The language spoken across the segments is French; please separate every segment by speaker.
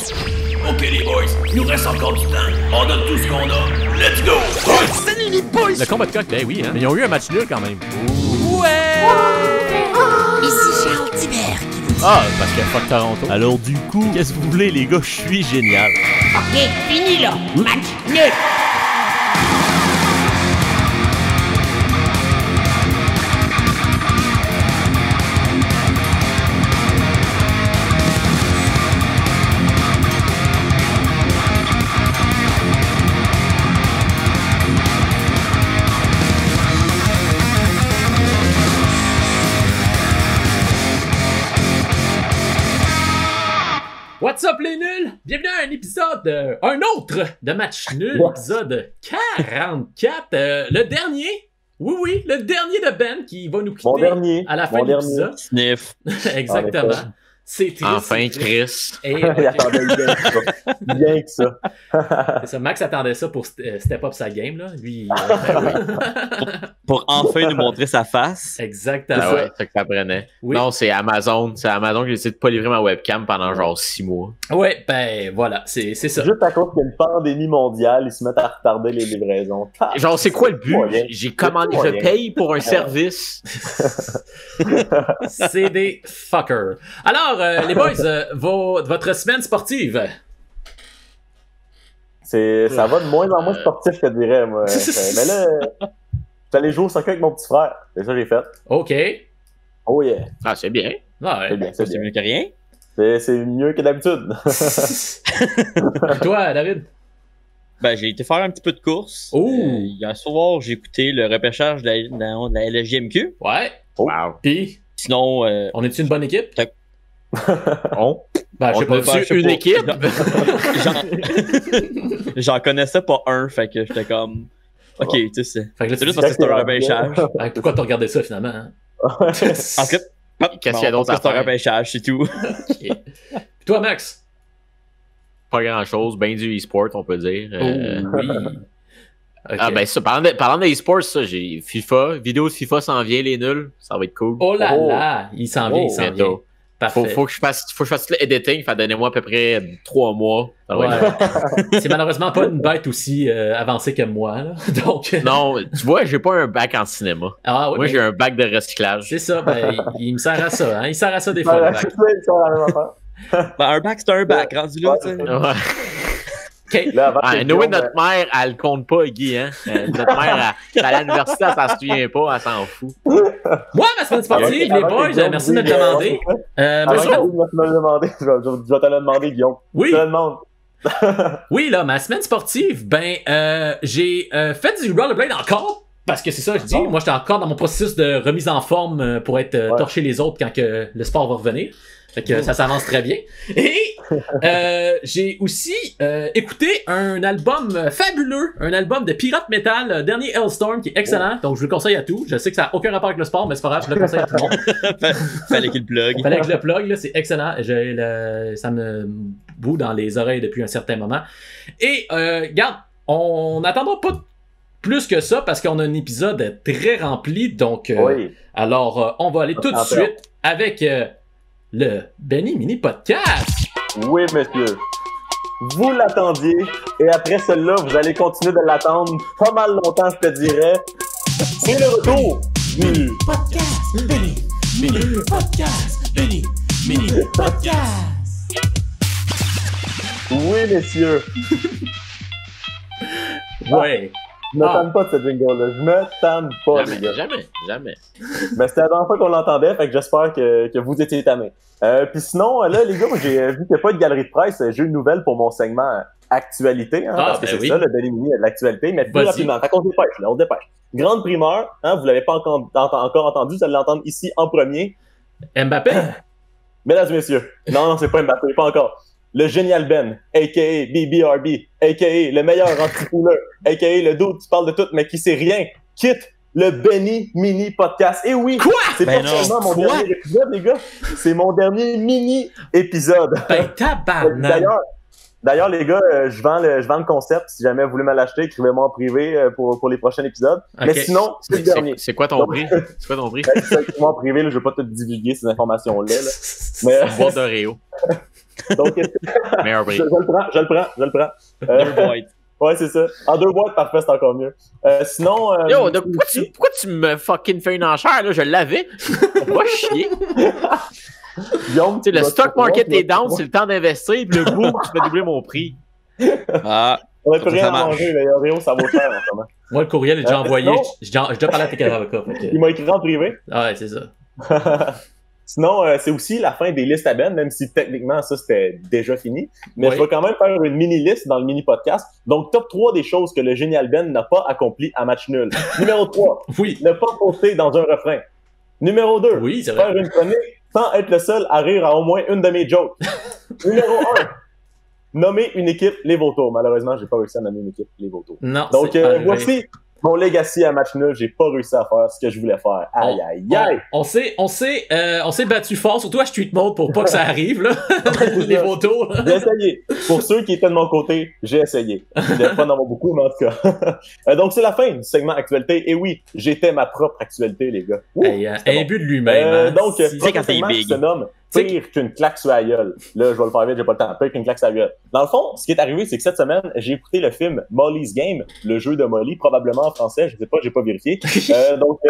Speaker 1: Ok les boys, il nous reste encore du temps. On donne tout ce qu'on a. Let's go!
Speaker 2: Salut les boys!
Speaker 3: Le combat de coq, ben oui, hein. Mais ils ont eu un match nul quand même.
Speaker 2: Ouais! Ici Charles Tibert qui vous dit...
Speaker 3: Ah, parce que fuck Toronto. Alors du coup, qu'est-ce que vous voulez les gars, je suis génial.
Speaker 2: Ok, fini là! Match nul!
Speaker 3: What's up les nuls? Bienvenue à un épisode, un autre de Match Nul, épisode 44, le dernier, oui, le dernier de Ben qui va nous quitter à la fin de l'épisode.
Speaker 4: Sniff.
Speaker 3: Exactement. C'est triste.
Speaker 4: Enfin, Chris.
Speaker 3: Et,
Speaker 5: Il attendait bien que ça.
Speaker 3: c'est ça, Max attendait ça pour step up sa game, là. Lui,
Speaker 4: Pour enfin nous montrer sa face.
Speaker 3: Exactement.
Speaker 4: Ah ouais, c'est que ça prenait.
Speaker 3: Oui.
Speaker 4: Non, c'est Amazon. C'est Amazon qui a décidé de pas livrer ma webcam pendant genre 6 mois.
Speaker 3: Ouais, ben voilà, c'est ça.
Speaker 5: Juste à cause qu'il y a une pandémie mondiale, ils se mettent à retarder les livraisons.
Speaker 4: Genre, c'est quoi le but?
Speaker 5: Moyen.
Speaker 4: J'ai commandé, je paye pour un service.
Speaker 3: C'est des fuckers. Alors, les boys, votre semaine sportive.
Speaker 5: Ça va de moins en moins sportif, je te dirais, moi. Mais là, j'allais jouer au soccer avec mon petit frère. C'est ça que j'ai fait.
Speaker 3: OK.
Speaker 5: Oh yeah.
Speaker 4: Ah, c'est bien.
Speaker 3: Ah ouais.
Speaker 5: C'est bien,
Speaker 4: C'est mieux que rien.
Speaker 5: C'est mieux que d'habitude.
Speaker 3: Et toi, David?
Speaker 4: Ben, j'ai été faire un petit peu de course.
Speaker 3: Oh!
Speaker 4: Hier soir, j'ai écouté le repêchage de la LGMQ.
Speaker 3: Ouais.
Speaker 5: Oh.
Speaker 4: Wow.
Speaker 3: Puis,
Speaker 4: Sinon,
Speaker 3: on est-tu une bonne équipe?
Speaker 4: on.
Speaker 3: Ben, je sais pas.
Speaker 4: Ben, je sais
Speaker 3: une
Speaker 4: pas.
Speaker 3: équipe?
Speaker 4: J'en connaissais pas un, fait que j'étais comme. Ok, tu sais,
Speaker 3: Fait que là,
Speaker 4: c'est
Speaker 3: tu
Speaker 4: juste parce que c'est un repêchage.
Speaker 3: Ben, pourquoi t'as regardé ça, finalement? Hein?
Speaker 4: En fait,
Speaker 3: Qu'est-ce
Speaker 4: qu'il y a d'autre à faire? C'est un repêchage, c'est tout.
Speaker 3: OK. Puis toi, Max?
Speaker 4: Pas grand-chose, ben du e-sport, on peut dire.
Speaker 3: Oh, oui. Okay.
Speaker 4: Ah ben ça, parlant de e-sport, ça, j'ai FIFA, vidéo de FIFA s'en vient, les nuls, ça va être cool.
Speaker 3: Oh là là! Il s'en vient, il s'en vient.
Speaker 4: Bientôt.
Speaker 3: Parfait.
Speaker 4: Faut que je fasse le editing, donnez-moi à peu près 3 mois. Ça va être-
Speaker 3: Ouais. C'est malheureusement pas une bête aussi avancée que moi, là. Donc...
Speaker 4: Non, tu vois, j'ai pas un bac en cinéma.
Speaker 3: Ah, ouais,
Speaker 4: Moi,
Speaker 3: ben,
Speaker 4: j'ai un bac de recyclage.
Speaker 3: c'est ça, ben, il me sert à ça, hein. Il sert à ça des fois,
Speaker 5: Voilà,
Speaker 3: le
Speaker 5: c'est
Speaker 3: bac.
Speaker 5: ça, ils sont à la même affaire.
Speaker 4: Ben, un bac, c'est un bac, rendu là, tu sais.
Speaker 5: Ouais.
Speaker 4: Ouais.
Speaker 3: OK.
Speaker 5: Là, avant
Speaker 4: Ah,
Speaker 5: que
Speaker 4: Noé,
Speaker 5: Guillaume,
Speaker 4: notre mère, elle le compte pas, Guy, hein. Notre mère, elle, à l'université, elle s'en souvient pas, elle s'en fout.
Speaker 3: Moi, ma semaine sportive, les
Speaker 5: avant que
Speaker 3: boys,
Speaker 5: Guillaume
Speaker 3: merci de me le
Speaker 5: dise,
Speaker 3: demander.
Speaker 5: Avant
Speaker 3: Moi,
Speaker 5: que Guillaume me le demander, je vais te le demander, Guillaume.
Speaker 3: oui,
Speaker 5: Je te le demande.
Speaker 3: oui, là, ma semaine sportive, ben, j'ai fait du rollerblade encore. Parce que c'est ça, je dis.
Speaker 5: Bon.
Speaker 3: Moi, j'étais encore dans mon processus de remise en forme pour être
Speaker 5: Ouais.
Speaker 3: torcher les autres quand que le sport va revenir. Fait que ça s'avance très bien. Et j'ai aussi écouté un album fabuleux, un album de pirate metal, dernier Hellstorm, qui est excellent. Donc, je vous le conseille à tous. Je sais que ça n'a aucun rapport avec le sport, mais c'est pas grave, je le conseille à tout le monde.
Speaker 4: Fallait qu'il plug.
Speaker 3: Fallait que je le plug, là, c'est excellent. Ça me boue dans les oreilles depuis un certain moment. Et, regarde, on n'attendra pas plus que ça parce qu'on a un épisode très rempli. Donc,
Speaker 5: Oui.
Speaker 3: alors, on va aller tout de suite avec le Benny Mini Podcast.
Speaker 5: Oui, monsieur. Vous l'attendiez, et après celle-là, vous allez continuer de l'attendre pas mal longtemps, je te dirais. C'est le retour du
Speaker 2: Podcast Benny Mini Podcast Benny Mini Podcast.
Speaker 5: Oui, messieurs.
Speaker 3: Ouais.
Speaker 5: Je me tanne pas de cette jingle-là. Je me tanne pas, les gars.
Speaker 4: Jamais.
Speaker 5: Mais c'était la dernière fois qu'on l'entendait, fait que j'espère que vous étiez tannés. Puis sinon, là, les gars, moi, j'ai vu qu'il n'y a pas de galerie de presse. J'ai une nouvelle pour mon segment actualité, hein, parce que
Speaker 3: ben
Speaker 5: c'est
Speaker 3: oui.
Speaker 5: ça, le Benny Mini, il y a de l'actualité, mais plus
Speaker 3: Vas-y.
Speaker 5: rapidement. Fait qu'on se dépêche, là, on se dépêche. Grande primeur, hein, vous l'avez pas encore entendu, vous allez l'entendre ici en premier.
Speaker 3: Mbappé.
Speaker 5: Mesdames et messieurs, non, c'est pas Mbappé, pas encore. Le génial Ben, a.k.a. BBRB, a.k.a. le meilleur anti-pouleur, a.k.a. le dude qui parle de tout mais qui sait rien, quitte le Benny Mini Podcast. Et oui,
Speaker 3: Quoi?
Speaker 5: c'est
Speaker 4: Ben
Speaker 5: pas
Speaker 4: non.
Speaker 5: seulement mon
Speaker 3: Quoi?
Speaker 5: dernier épisode, les gars, c'est mon dernier mini-épisode.
Speaker 3: Ben, tabarnak.
Speaker 5: D'ailleurs, les gars, je vends le concept. Si jamais vous voulez me l'acheter, écrivez-moi en privé pour les prochains épisodes.
Speaker 3: Ok.
Speaker 5: Mais sinon, c'est le dernier.
Speaker 4: C'est quoi ton
Speaker 5: Donc-
Speaker 4: prix? C'est quoi ton prix?
Speaker 5: Écrivez-moi en privé, là, je vais pas te divulguer ces informations-là. Là. Mais
Speaker 4: Une boîte d'Oreo.
Speaker 5: Donc,
Speaker 4: Meilleur prix.
Speaker 5: je le prends.
Speaker 6: Deux boîtes.
Speaker 5: Ouais, c'est ça. En 2 boîtes, parfait, c'est encore mieux. Sinon...
Speaker 4: Yo, donc, pourquoi tu me fucking fais une enchère, là? Je l'avais. Va chier.
Speaker 5: Guillaume,
Speaker 4: Tu sais, le
Speaker 5: vas-
Speaker 4: stock market
Speaker 5: tu vas-
Speaker 4: est down, c'est le temps d'investir, puis le boom, tu fais doubler mon prix.
Speaker 6: Ah,
Speaker 5: On n'a plus rien
Speaker 6: Ça
Speaker 5: à
Speaker 6: marche.
Speaker 5: manger, les Oreos, ça vaut cher en ce moment.
Speaker 3: Moi, le courriel est déjà envoyé.
Speaker 5: sinon-
Speaker 3: J'ai déjà parlé à tes avocats.
Speaker 5: Il m'a écrit en privé.
Speaker 3: Ah ouais, c'est ça.
Speaker 5: Sinon, c'est aussi la fin des listes à Ben, même si techniquement, ça, c'était déjà fini. Mais
Speaker 3: Oui.
Speaker 5: je vais quand même faire une mini-liste dans le mini-podcast. Donc, top 3 des choses que le Génial Ben n'a pas accompli à match nul. Numéro 3,
Speaker 3: Oui.
Speaker 5: ne pas poster dans un refrain. Numéro 2,
Speaker 3: Oui, c'est vrai.
Speaker 5: faire une chronique sans être le seul à rire à au moins une de mes jokes. Numéro 1, nommer une équipe les Vautours. Malheureusement, j'ai pas réussi à nommer une équipe les Vautours.
Speaker 3: Non.
Speaker 5: Donc,
Speaker 3: c'est pas arrivé.
Speaker 5: voici mon legacy à match nul. J'ai pas réussi à faire ce que je voulais faire. Aïe, aïe, aïe.
Speaker 3: On s'est battu fort, surtout à Street Mode pour pas que ça arrive, là. Les photos, là.
Speaker 5: J'ai essayé. Pour ceux qui étaient de mon côté, j'ai essayé. Je devais pas en avoir beaucoup, mais en tout cas. Donc, c'est la fin du segment actualité. Et oui, j'étais ma propre actualité, les gars. Ouh,
Speaker 3: Hey,
Speaker 5: c'était
Speaker 3: un but de lui-même. hein.
Speaker 5: donc,
Speaker 3: Si-
Speaker 6: quand t'es
Speaker 5: segment qui
Speaker 6: big.
Speaker 5: se nomme
Speaker 3: C'est-
Speaker 5: Pire qu'une claque sur la gueule. Là, je vais le faire vite, j'ai pas le temps. Pire qu'une claque sur la gueule. Dans le fond, ce qui est arrivé, c'est que cette semaine, j'ai écouté le film Molly's Game, le jeu de Molly, probablement en français, je sais pas, j'ai pas vérifié. Donc,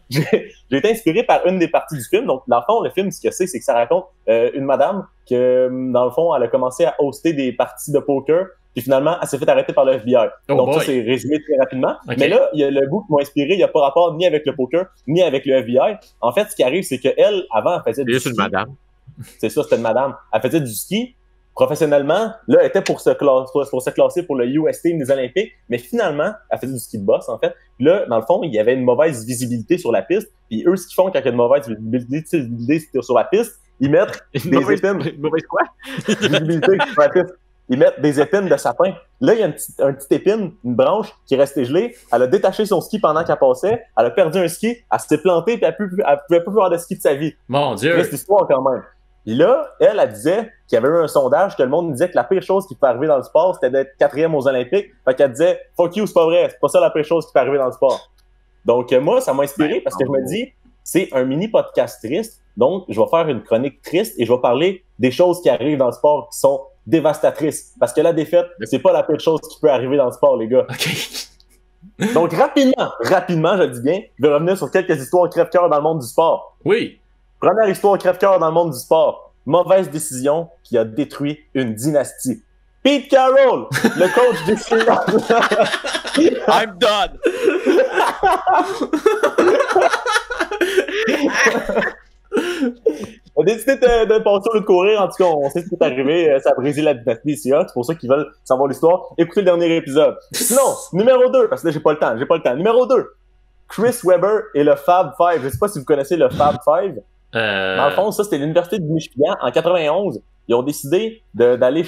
Speaker 5: j'ai été inspiré par une des parties du film. Donc, dans le fond, le film, ce que c'est que ça raconte une madame que, dans le fond, elle a commencé à hoster des parties de poker. Puis finalement, elle s'est fait arrêter par le FBI.
Speaker 3: Oh
Speaker 5: Donc
Speaker 3: boy.
Speaker 5: ça, c'est résumé très rapidement.
Speaker 3: Ok.
Speaker 5: Mais là, il y a le bout qui m'a inspiré. Il n'y a pas rapport ni avec le poker, ni avec le FBI. En fait, ce qui arrive, c'est qu'elle, avant, elle faisait
Speaker 4: C'est
Speaker 5: du
Speaker 4: juste
Speaker 5: ski.
Speaker 4: une madame.
Speaker 5: C'est ça, c'était une madame. Elle faisait du ski professionnellement. Là, elle était pour se classer pour le US Team des Olympiques. Mais finalement, elle faisait du ski de boss, en fait. Là, dans le fond, il y avait une mauvaise visibilité sur la piste. Puis eux, ce qu'ils font quand il y a une mauvaise visibilité sur la piste, ils mettent
Speaker 4: Une
Speaker 5: des
Speaker 4: mauvaise,
Speaker 5: épines.
Speaker 4: une mauvaise quoi?
Speaker 5: Visibilité sur la piste. Ils mettent des épines de sapin. Là, il y a un petit épine, une branche qui est restée gelée. Elle a détaché son ski pendant qu'elle passait. Elle a perdu un ski. Elle s'est plantée puis elle pouvait plus faire de ski de sa vie.
Speaker 3: Mon Dieu.
Speaker 5: Reste l'histoire quand même. Puis là, elle disait qu'il y avait eu un sondage que le monde disait que la pire chose qui peut arriver dans le sport, c'était d'être 4e aux Olympiques. Fait qu'elle disait « Fuck you, c'est pas vrai. C'est pas ça la pire chose qui peut arriver dans le sport. » Donc moi, ça m'a inspiré parce que je me dis, c'est un mini podcast triste. Donc, je vais faire une chronique triste et je vais parler des choses qui arrivent dans le sport qui sont dévastatrices. Parce que la défaite, c'est pas la pire chose qui peut arriver dans le sport, les gars.
Speaker 3: OK.
Speaker 5: Donc, rapidement, je le dis bien, je vais revenir sur quelques histoires crève-cœur dans le monde du sport.
Speaker 3: Oui.
Speaker 5: Première histoire crève-cœur dans le monde du sport. Mauvaise décision qui a détruit une dynastie. Pete Carroll, le coach des Steelers.
Speaker 6: I'm done!
Speaker 5: On a décidé de passer au lieu de courir. En tout cas, on sait ce qui est arrivé. Ça a brisé la dynastie des Seahawks. C'est pour ça qu'ils veulent savoir l'histoire. Écoutez le dernier épisode. Sinon, numéro 2, parce que là, j'ai pas le temps. Numéro 2, Chris Webber et le Fab Five. Je sais pas si vous connaissez le Fab Five. Dans le fond, ça, c'était l'Université du Michigan. En 91, ils ont décidé d'aller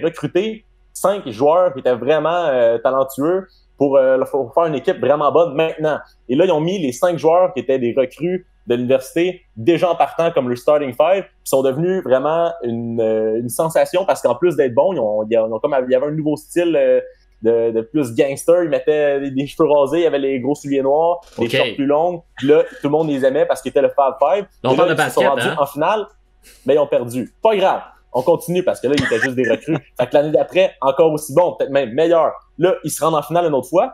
Speaker 5: recruter 5 joueurs qui étaient vraiment talentueux pour faire une équipe vraiment bonne maintenant. Et là, ils ont mis les 5 joueurs qui étaient des recrues de l'université déjà en partant comme le starting five, qui sont devenus vraiment une sensation parce qu'en plus d'être bons, il y avait un nouveau style de plus gangster. Ils mettaient des cheveux rasés, il y avait les gros souliers noirs, des
Speaker 3: Ok.
Speaker 5: shorts plus longues. Puis là, tout le monde les aimait parce qu'ils étaient le Fab Five.
Speaker 3: Donc, on
Speaker 5: Et là,
Speaker 3: parle de
Speaker 5: ils se sont
Speaker 3: basket,
Speaker 5: rendus
Speaker 3: hein?
Speaker 5: en finale, mais ils ont perdu. Pas grave. On continue parce que là, ils étaient juste des recrues. Fait que l'année d'après, encore aussi bon, peut-être même meilleur. Là, ils se rendent en finale une autre fois.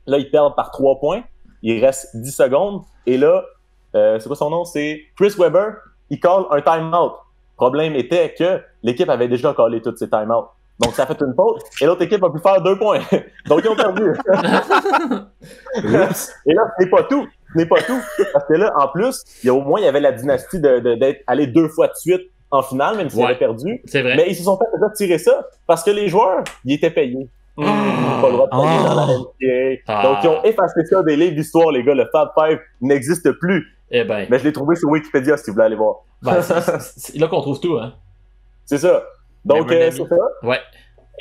Speaker 5: Là, ils perdent par 3 points. Il reste 10 secondes. Et là, c'est quoi son nom? C'est Chris Webber. Il call un time-out. Problème était que l'équipe avait déjà callé toutes ses time-outs. Donc, ça a fait une faute. Et l'autre équipe a pu faire 2 points. Donc, ils ont perdu. Et là, ce n'est pas tout. Ce n'est pas tout. Parce que là, en plus, il y avait la dynastie d'être allé 2 fois de suite en finale, même s'ils
Speaker 3: Ouais.
Speaker 5: avaient perdu.
Speaker 3: C'est vrai.
Speaker 5: Mais ils se sont fait déjà tirer ça parce que les joueurs, ils étaient payés. Ils n'ont pas le droit de payer dans la NCAA.
Speaker 3: Ah.
Speaker 5: Donc, ils ont effacé ça des livres d'histoire, les gars. Le Fab Five n'existe plus.
Speaker 3: Eh ben,
Speaker 5: Mais je l'ai trouvé sur Wikipédia si vous voulez aller voir.
Speaker 3: ben, c'est là qu'on trouve tout, hein.
Speaker 5: C'est ça. Donc,
Speaker 3: Même un ami.
Speaker 5: c'est ça.
Speaker 3: Ouais.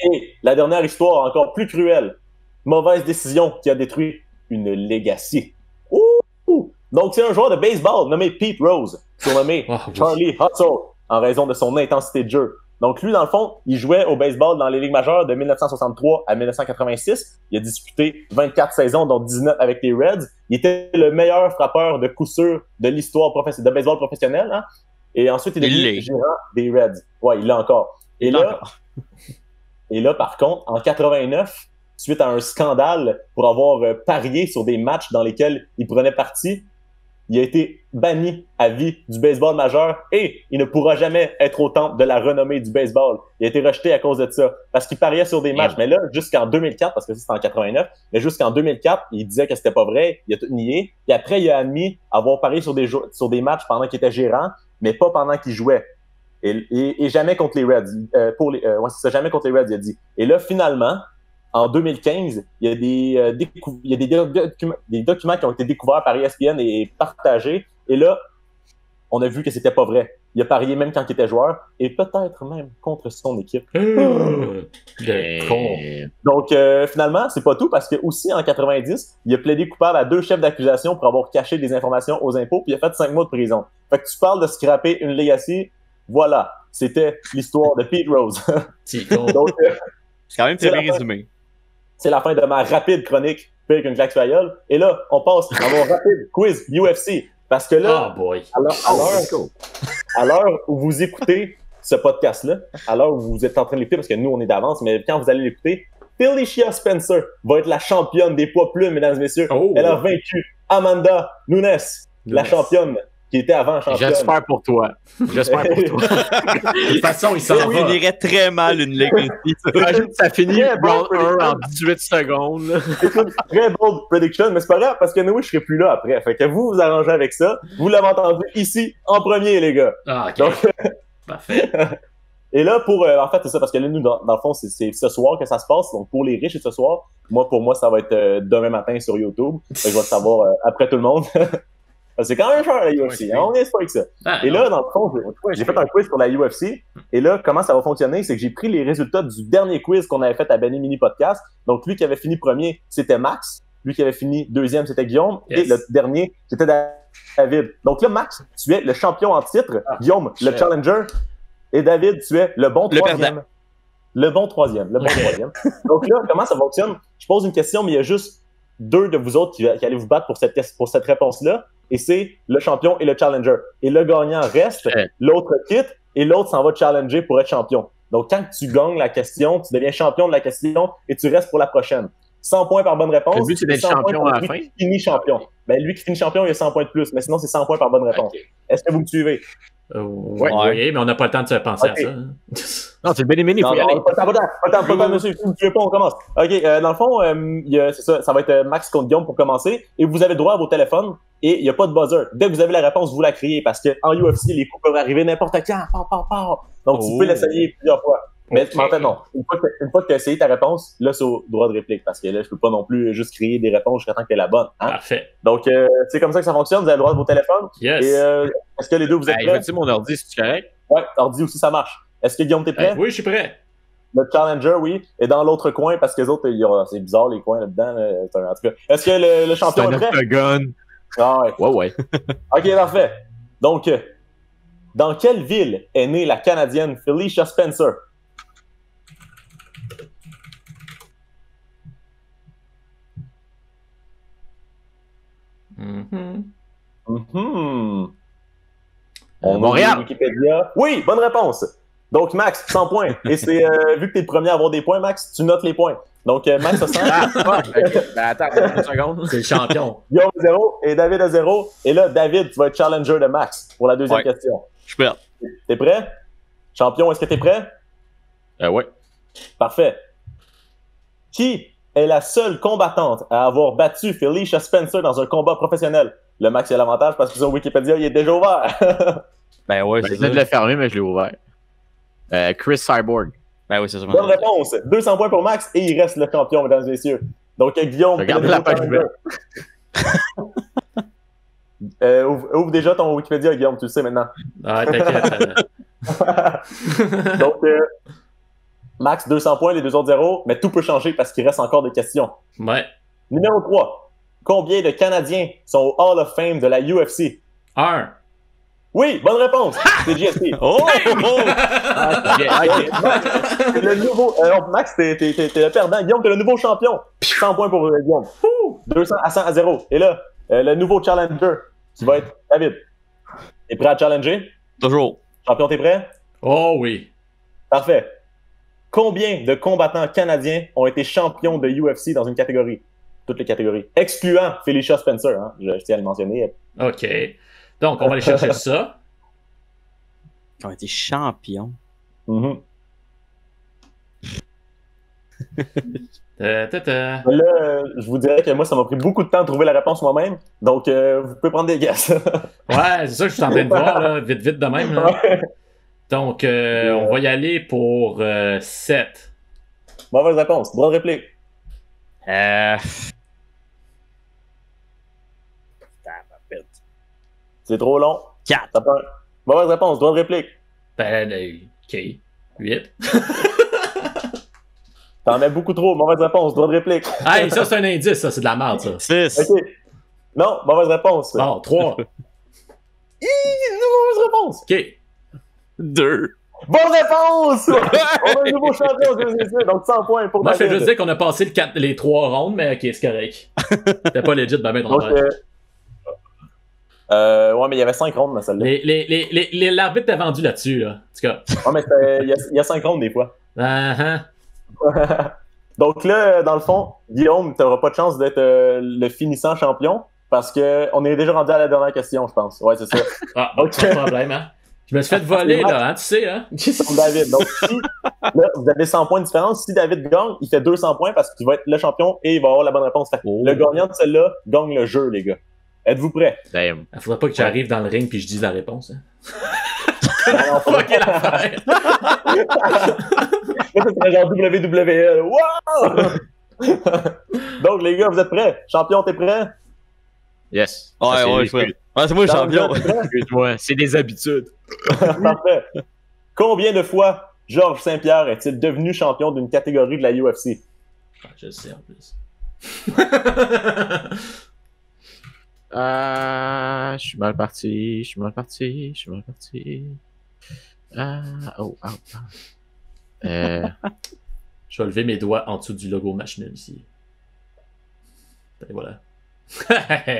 Speaker 5: Et la dernière histoire, encore plus cruelle. Mauvaise décision qui a détruit une legacy. Ouh! Donc, c'est un joueur de baseball nommé Pete Rose, surnommé
Speaker 3: Oh, oui.
Speaker 5: Charlie Hustle, en raison de son intensité de jeu. Donc, lui, dans le fond, il jouait au baseball dans les ligues majeures de 1963 à 1986. Il a disputé 24 saisons, dont 19 avec les Reds. Il était le meilleur frappeur de coup sûr de l'histoire de baseball professionnel. Hein? Et ensuite, il est
Speaker 6: Il
Speaker 5: devenu
Speaker 6: l'est.
Speaker 5: gérant des Reds. Ouais, il l'a encore. Et là, par contre, en 89, suite à un scandale pour avoir parié sur des matchs dans lesquels il prenait parti, il a été banni à vie du baseball majeur et il ne pourra jamais être au temple de la renommée du baseball. Il a été rejeté à cause de ça parce qu'il pariait sur des matchs. Mais là, jusqu'en 2004, parce que ça, c'était en 89, mais jusqu'en 2004, il disait que c'était pas vrai, il a tout nié. Et après, il a admis avoir parié sur des matchs pendant qu'il était gérant, mais pas pendant qu'il jouait. Et jamais contre les Reds. C'est ça, jamais contre les Reds, il a dit. Et là, finalement, en 2015, il y a des documents qui ont été découverts par ESPN et partagés. Et là, on a vu que c'était pas vrai. Il a parié même quand il était joueur et peut-être même contre son équipe.
Speaker 3: De con.
Speaker 5: Donc, finalement, c'est pas tout parce que aussi en 90, il a plaidé coupable à 2 chefs d'accusation pour avoir caché des informations aux impôts puis il a fait 5 mois de prison. Fait que tu parles de scraper une legacy. Voilà. C'était l'histoire de Pete Rose.
Speaker 3: C'est con.
Speaker 5: Donc,
Speaker 6: C'est quand même très bien résumé.
Speaker 5: c'est la fin de ma rapide chronique, pire qu'une claque sur la gueule. Et là, on passe à mon rapide quiz UFC. Parce que là,
Speaker 3: Oh boy.
Speaker 5: à l'heure où vous écoutez ce podcast-là, à l'heure où vous êtes en train de l'écouter, parce que nous, on est d'avance, mais quand vous allez l'écouter, Felicia Spencer va être la championne des poids plumes, mesdames et messieurs.
Speaker 3: Oh.
Speaker 5: Elle a vaincu Amanda Nunes, la championne qui était avant championne.
Speaker 4: J'espère pour toi. J'espère pour toi.
Speaker 3: De toute façon, il s'en
Speaker 6: Ça
Speaker 3: va.
Speaker 6: finirait très mal une legacy.
Speaker 4: Imagine, ça finit
Speaker 5: Très bon
Speaker 4: round 1 en
Speaker 5: prediction.
Speaker 4: 18 secondes. là.
Speaker 5: Écoute, très bold prediction, mais c'est pas grave parce que nous, je serai plus là après. Fait que vous vous arrangez avec ça. Vous l'avez entendu ici en premier, les gars.
Speaker 3: Ah, ok.
Speaker 5: Donc,
Speaker 3: Parfait.
Speaker 5: et là, en fait, c'est ça, parce que là, nous, dans le fond, c'est ce soir que ça se passe. Donc, pour les riches, c'est ce soir. Pour moi, ça va être demain matin sur YouTube. Fait que je vais le savoir après tout le monde. Parce que c'est quand même cher, la UFC. Hein, on n'est pas avec ça.
Speaker 3: Ah,
Speaker 5: Et
Speaker 3: non.
Speaker 5: là, dans le fond, j'ai fait un quiz pour la UFC. Et là, comment ça va fonctionner? C'est que j'ai pris les résultats du dernier quiz qu'on avait fait à Benny Mini Podcast. Donc, lui qui avait fini premier, c'était Max. Lui qui avait fini deuxième, c'était Guillaume.
Speaker 3: Yes.
Speaker 5: Et le dernier, c'était David. Donc là, Max, tu es le champion en titre. Guillaume, le challenger. Et David, tu es le bon
Speaker 6: Le
Speaker 5: troisième.
Speaker 6: perdant.
Speaker 5: Le bon troisième. Donc là, comment ça fonctionne? Je pose une question, mais il y a juste 2 de vous autres qui allez vous battre pour cette réponse-là. Et c'est le champion et le challenger. Et le gagnant reste, l'autre quitte, et l'autre s'en va challenger pour être champion. Donc, quand tu gagnes la question, tu deviens champion de la question et tu restes pour la prochaine. 100 points par bonne réponse.
Speaker 4: Le but, c'est d'être
Speaker 5: 100 points
Speaker 4: champion
Speaker 5: pour
Speaker 4: à la
Speaker 5: lui
Speaker 4: fin.
Speaker 5: qui finit champion. Ben, lui qui finit champion, il a 100 points de plus. Mais sinon, c'est 100 points par bonne réponse.
Speaker 3: Ok.
Speaker 5: Est-ce que vous me suivez?
Speaker 3: Oui, mais on n'a pas le temps de se penser
Speaker 5: Ok.
Speaker 3: à ça.
Speaker 4: Non, c'est le Benimini, il
Speaker 5: Non,
Speaker 4: faut y aller.
Speaker 5: pas de temps, monsieur. Si vous ne suivez pas, on commence. OK, dans le fond, c'est ça va être Max contre Guillaume pour commencer. Et vous avez droit à vos téléphones. Et il n'y a pas de buzzer. Dès que vous avez la réponse, vous la criez. Parce qu'en UFC, les coups peuvent arriver n'importe quand. Donc, tu peux l'essayer plusieurs fois. Mais
Speaker 3: Ok.
Speaker 5: en fait, non. Une fois que tu as essayé ta réponse, là, c'est au droit de réplique. Parce que là, je peux pas non plus juste crier des réponses jusqu'à temps que tu la bonne. Hein?
Speaker 3: Parfait.
Speaker 5: Donc, c'est comme ça que ça fonctionne. Vous avez le droit de vos téléphones.
Speaker 3: Yes.
Speaker 5: Et est-ce que les deux, vous êtes
Speaker 4: Hey,
Speaker 5: prêts?
Speaker 4: veux-tu mon ordi, si tu correct?
Speaker 5: Ouais, ordi aussi, ça marche. Est-ce que Guillaume, t'es prêt?
Speaker 3: Oui, je suis prêt.
Speaker 5: Le challenger, oui. Et dans l'autre coin, parce que les autres, c'est bizarre les coins là-dedans. Là. En tout cas, est-ce que le
Speaker 4: C'est
Speaker 5: champion
Speaker 4: un
Speaker 5: est prêt?
Speaker 4: octogone.
Speaker 5: Ah ouais.
Speaker 4: Ouais.
Speaker 5: Ok, parfait. Donc, dans quelle ville est née la Canadienne Felicia Spencer? Mhm.
Speaker 4: Montréal.
Speaker 5: Wikipédia. Oui, bonne réponse. Donc, Max, 100 points. Et c'est vu que t'es le premier à avoir des points, Max, tu notes les points. Donc, Max a 100.
Speaker 4: Ok. Ben, attends, une seconde.
Speaker 3: C'est le champion.
Speaker 5: Guillaume a 0 et David a 0. Et là, David, tu vas être challenger de Max pour la deuxième
Speaker 6: Ouais.
Speaker 5: question.
Speaker 6: Je suis prêt.
Speaker 5: T'es prêt? Champion, est-ce que t'es prêt?
Speaker 4: Ouais.
Speaker 5: Parfait. Qui est la seule combattante à avoir battu Felicia Spencer dans un combat professionnel? Le Max, il a l'avantage parce que sur Wikipédia, il est déjà ouvert.
Speaker 6: Ben ouais,
Speaker 4: Ben,
Speaker 6: c'est
Speaker 4: je viens
Speaker 6: ça.
Speaker 4: de le fermer, mais je l'ai ouvert. Chris Cyborg.
Speaker 6: Ben oui, c'est ça.
Speaker 5: Bonne réponse. 200 points pour Max et il reste le champion, mesdames et messieurs. Donc, Guillaume,
Speaker 4: Regarde
Speaker 5: le
Speaker 4: la
Speaker 5: nouveau
Speaker 4: page
Speaker 5: challenger. Ouvre déjà ton Wikipédia, Guillaume, tu le sais maintenant.
Speaker 3: Ah, t'inquiète.
Speaker 5: Donc, Max, 200 points, les deux autres 0, mais tout peut changer parce qu'il reste encore des questions.
Speaker 3: Ouais.
Speaker 5: Numéro 3. Combien de Canadiens sont au Hall of Fame de la UFC?
Speaker 3: 1.
Speaker 5: Oui, bonne réponse. C'est JSP.
Speaker 6: Oh!
Speaker 5: C'est le nouveau. Max, t'es le perdant. Guillaume, t'es le nouveau champion. 100 points pour Guillaume. 200 à 100 à 0. Et là, le nouveau challenger, qui va être David. T'es prêt à challenger?
Speaker 6: Toujours.
Speaker 5: Champion, t'es prêt?
Speaker 3: Oh oui.
Speaker 5: Parfait. Combien de combattants canadiens ont été champions de UFC dans une catégorie? Toutes les catégories. Excluant Felicia Spencer, hein? Je tiens à le mentionner.
Speaker 3: OK. Donc, on va aller chercher ça.
Speaker 6: Ils ont été champions.
Speaker 5: Mhm.
Speaker 3: Ta.
Speaker 5: Là, je vous dirais que moi, ça m'a pris beaucoup de temps de trouver la réponse moi-même. Donc, vous pouvez prendre des guesses.
Speaker 3: Ouais, c'est ça que je suis en train de voir, là, vite de même. Là.
Speaker 5: Ouais.
Speaker 3: Donc, on va y aller pour 7.
Speaker 5: Mauvaise réponse. Droit de réplique. C'est trop long.
Speaker 6: 4.
Speaker 5: Ça prend- Mauvaise réponse. Droit de réplique.
Speaker 3: Ben, OK. 8.
Speaker 5: T'en mets beaucoup trop. Mauvaise réponse. Droit de réplique.
Speaker 3: Hey, ça, c'est un indice, ça. C'est de la merde, ça.
Speaker 6: 6.
Speaker 5: OK. Non, mauvaise réponse.
Speaker 3: Bon, 3.
Speaker 5: Mauvaise réponse.
Speaker 3: OK.
Speaker 6: 2.
Speaker 5: Bonne réponse! On a un nouveau champion, donc 100 points pour
Speaker 3: Moi, je fais
Speaker 5: David.
Speaker 3: juste dire qu'on a passé les 3 rondes, mais OK, c'est correct. C'était pas legit, ben, ton
Speaker 5: Donc,
Speaker 3: frère.
Speaker 5: ouais, mais il y avait 5 rondes dans celle-là.
Speaker 3: L'arbitre t'a vendu là-dessus, là. En tout cas.
Speaker 5: Ouais, mais il y a 5 rondes des fois.
Speaker 3: Uh-huh.
Speaker 5: Donc là, dans le fond, Guillaume, tu n'auras pas de chance d'être le finissant champion parce qu'on est déjà rendu à la dernière question, je pense. Ouais, c'est ça.
Speaker 3: Ah, bon, pas de problème, hein. Je me suis fait voler, là, hein, tu sais, hein.
Speaker 5: Comme David. Donc, si là, vous avez 100 points de différence, si David gagne, il fait 200 points parce qu'il va être le champion et il va avoir la bonne réponse. Fait que le gagnant de celle-là gagne le jeu, les gars. Êtes-vous prêts?
Speaker 6: Damn.
Speaker 3: Il faudrait pas que j'arrive dans le ring puis je dise la réponse, hein.
Speaker 5: Non,
Speaker 3: Fuck l'affaire.
Speaker 5: ça serait genre WWE. Wow! Donc, les gars, vous êtes prêts? Champion, t'es prêt?
Speaker 6: Yes.
Speaker 4: Ouais,
Speaker 6: Ça,
Speaker 4: ouais, je suis prêt. Ouais, c'est moi le champion.
Speaker 5: T'es prêt?
Speaker 6: Excuse-moi, c'est des habitudes.
Speaker 5: Parfait. Combien de fois Georges Saint-Pierre est-il devenu champion d'une catégorie de la UFC?
Speaker 3: Ah, je le sais, en plus.
Speaker 6: Je suis mal parti.
Speaker 3: Je vais lever mes doigts en dessous du logo Machinel ici. Et voilà.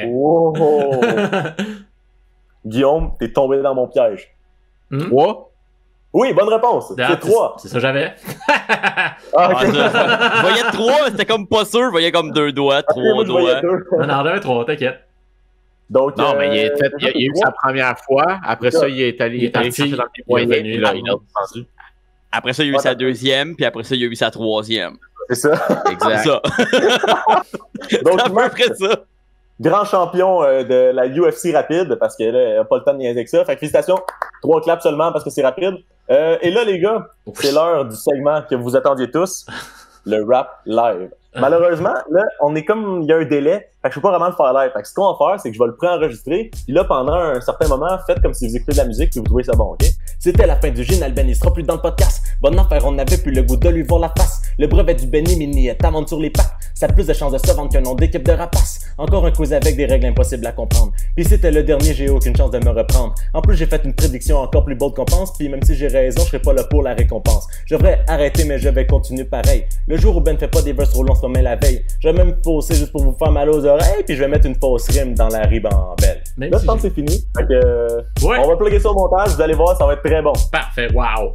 Speaker 5: Wow! Guillaume, t'es tombé dans mon piège.
Speaker 6: Quoi?
Speaker 5: Oui, bonne réponse. C'est 3.
Speaker 3: C'est ça que j'avais.
Speaker 5: Ah, ok.
Speaker 4: Je voyais 3, c'était comme pas sûr, je voyais comme 2 doigts, 3
Speaker 5: Ok, moi, je voyais
Speaker 4: doigts.
Speaker 5: 2.
Speaker 3: Non, j'avais 3, t'inquiète.
Speaker 5: Donc,
Speaker 6: Non, mais il a eu sa première fois. Après ça, il est allé
Speaker 3: parti,
Speaker 6: chercher dans les
Speaker 3: il est
Speaker 6: moyens,
Speaker 3: revenu.
Speaker 6: puis là, il a descendu.
Speaker 4: Après ça, il y a eu sa deuxième, puis après ça, il y a eu sa troisième.
Speaker 5: c'est ça.
Speaker 4: C'est
Speaker 6: Exact.
Speaker 4: ça.
Speaker 5: Donc,
Speaker 4: C'est à peu près ça.
Speaker 5: grand champion de la UFC rapide, parce que là, il n'a pas le temps de niaiser avec ça. Fait que félicitations. 3 claps seulement parce que c'est rapide. Et là, les gars, c'est l'heure du segment que vous attendiez tous, le rap live. Malheureusement, là, on est comme, il y a un délai, fait que je peux pas vraiment le faire live. Fait que ce qu'on va faire, c'est que je vais le préenregistrer, puis là, pendant un certain moment, faites comme si vous écoutez de la musique, puis vous trouvez ça bon, ok? C'était la fin du Gin Alben, il sera plus dans le podcast. Bonne affaire, on n'avait plus le goût de lui voir la face. Le brevet du Benny Mini est avant sur les pattes. Ça a plus de chances de se vendre qu'un nom d'équipe de rapaces. Encore un quiz avec des règles impossibles à comprendre. Puis c'était le dernier, j'ai aucune chance de me reprendre. En plus, j'ai fait une prédiction encore plus bold qu'on pense. Puis même si j'ai raison, je serai pas là pour la récompense. Je devrais arrêter, mais je vais continuer pareil. Le jour où Ben fait pas des verses trop longs, se met la veille. Je vais même fausser juste pour vous faire mal aux oreilles. Puis je vais mettre une fausse rime dans la ribambelle.
Speaker 3: Même
Speaker 5: Là,
Speaker 3: si
Speaker 5: je pense que c'est fini. Fait que,
Speaker 3: Ouais.
Speaker 5: on va plugger ça au montage. Vous allez voir, ça va être très bon.
Speaker 3: Parfait, wow.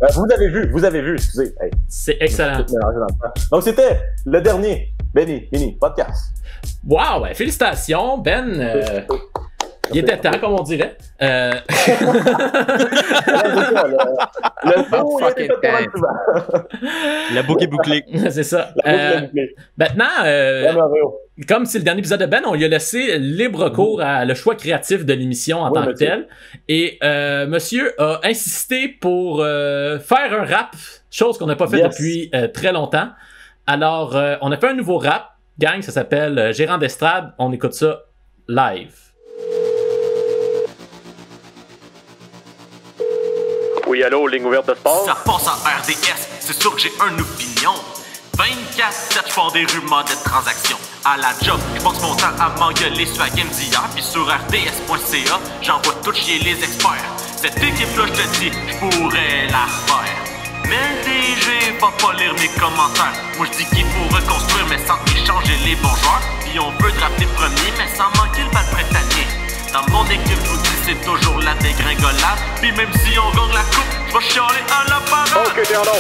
Speaker 5: Vous avez vu, excusez. Hey,
Speaker 3: C'est excellent.
Speaker 5: tout mélangé dans le temps. Donc c'était le dernier Benny Mini podcast.
Speaker 3: Wow, ben, félicitations, Ben. Il était temps, comme on dirait.
Speaker 5: Le fond, il a été fait pas mal souvent.
Speaker 4: La boucle est bouclée.
Speaker 3: C'est ça.
Speaker 5: La boucle est bouclée.
Speaker 3: Maintenant,
Speaker 5: Vraiment, Réo.
Speaker 3: comme c'est le dernier épisode de Ben, on lui a laissé libre cours à le choix créatif de l'émission en
Speaker 5: Oui,
Speaker 3: tant que
Speaker 5: monsieur.
Speaker 3: tel. Et monsieur a insisté pour faire un rap, chose qu'on n'a pas fait
Speaker 5: Yes.
Speaker 3: depuis très longtemps. Alors, on a fait un nouveau rap. Gang, ça s'appelle Gérant d'estrade. On écoute ça live.
Speaker 5: Oui, allô, ligne ouverte de sport.
Speaker 1: Ça passe en RDS, c'est sûr que j'ai une opinion. 24/7, j'fais des rumeurs de transactions. À la job, j'passe mon temps à m'engueuler sur la game d'hier. Puis sur rds.ca, j'envoie tout chier les experts. Cette équipe-là, j'te dis, j'pourrais la refaire. Mais le DG va pas lire mes commentaires. Moi j'dis qu'il faut reconstruire mais sans échanger les bons joueurs. Puis on peut drafter premier mais sans manquer le bal printanier. Dans mon équipe, je vous dis, c'est toujours la dégringolade. Puis même si on gagne la coupe, je vais chialer à la parade.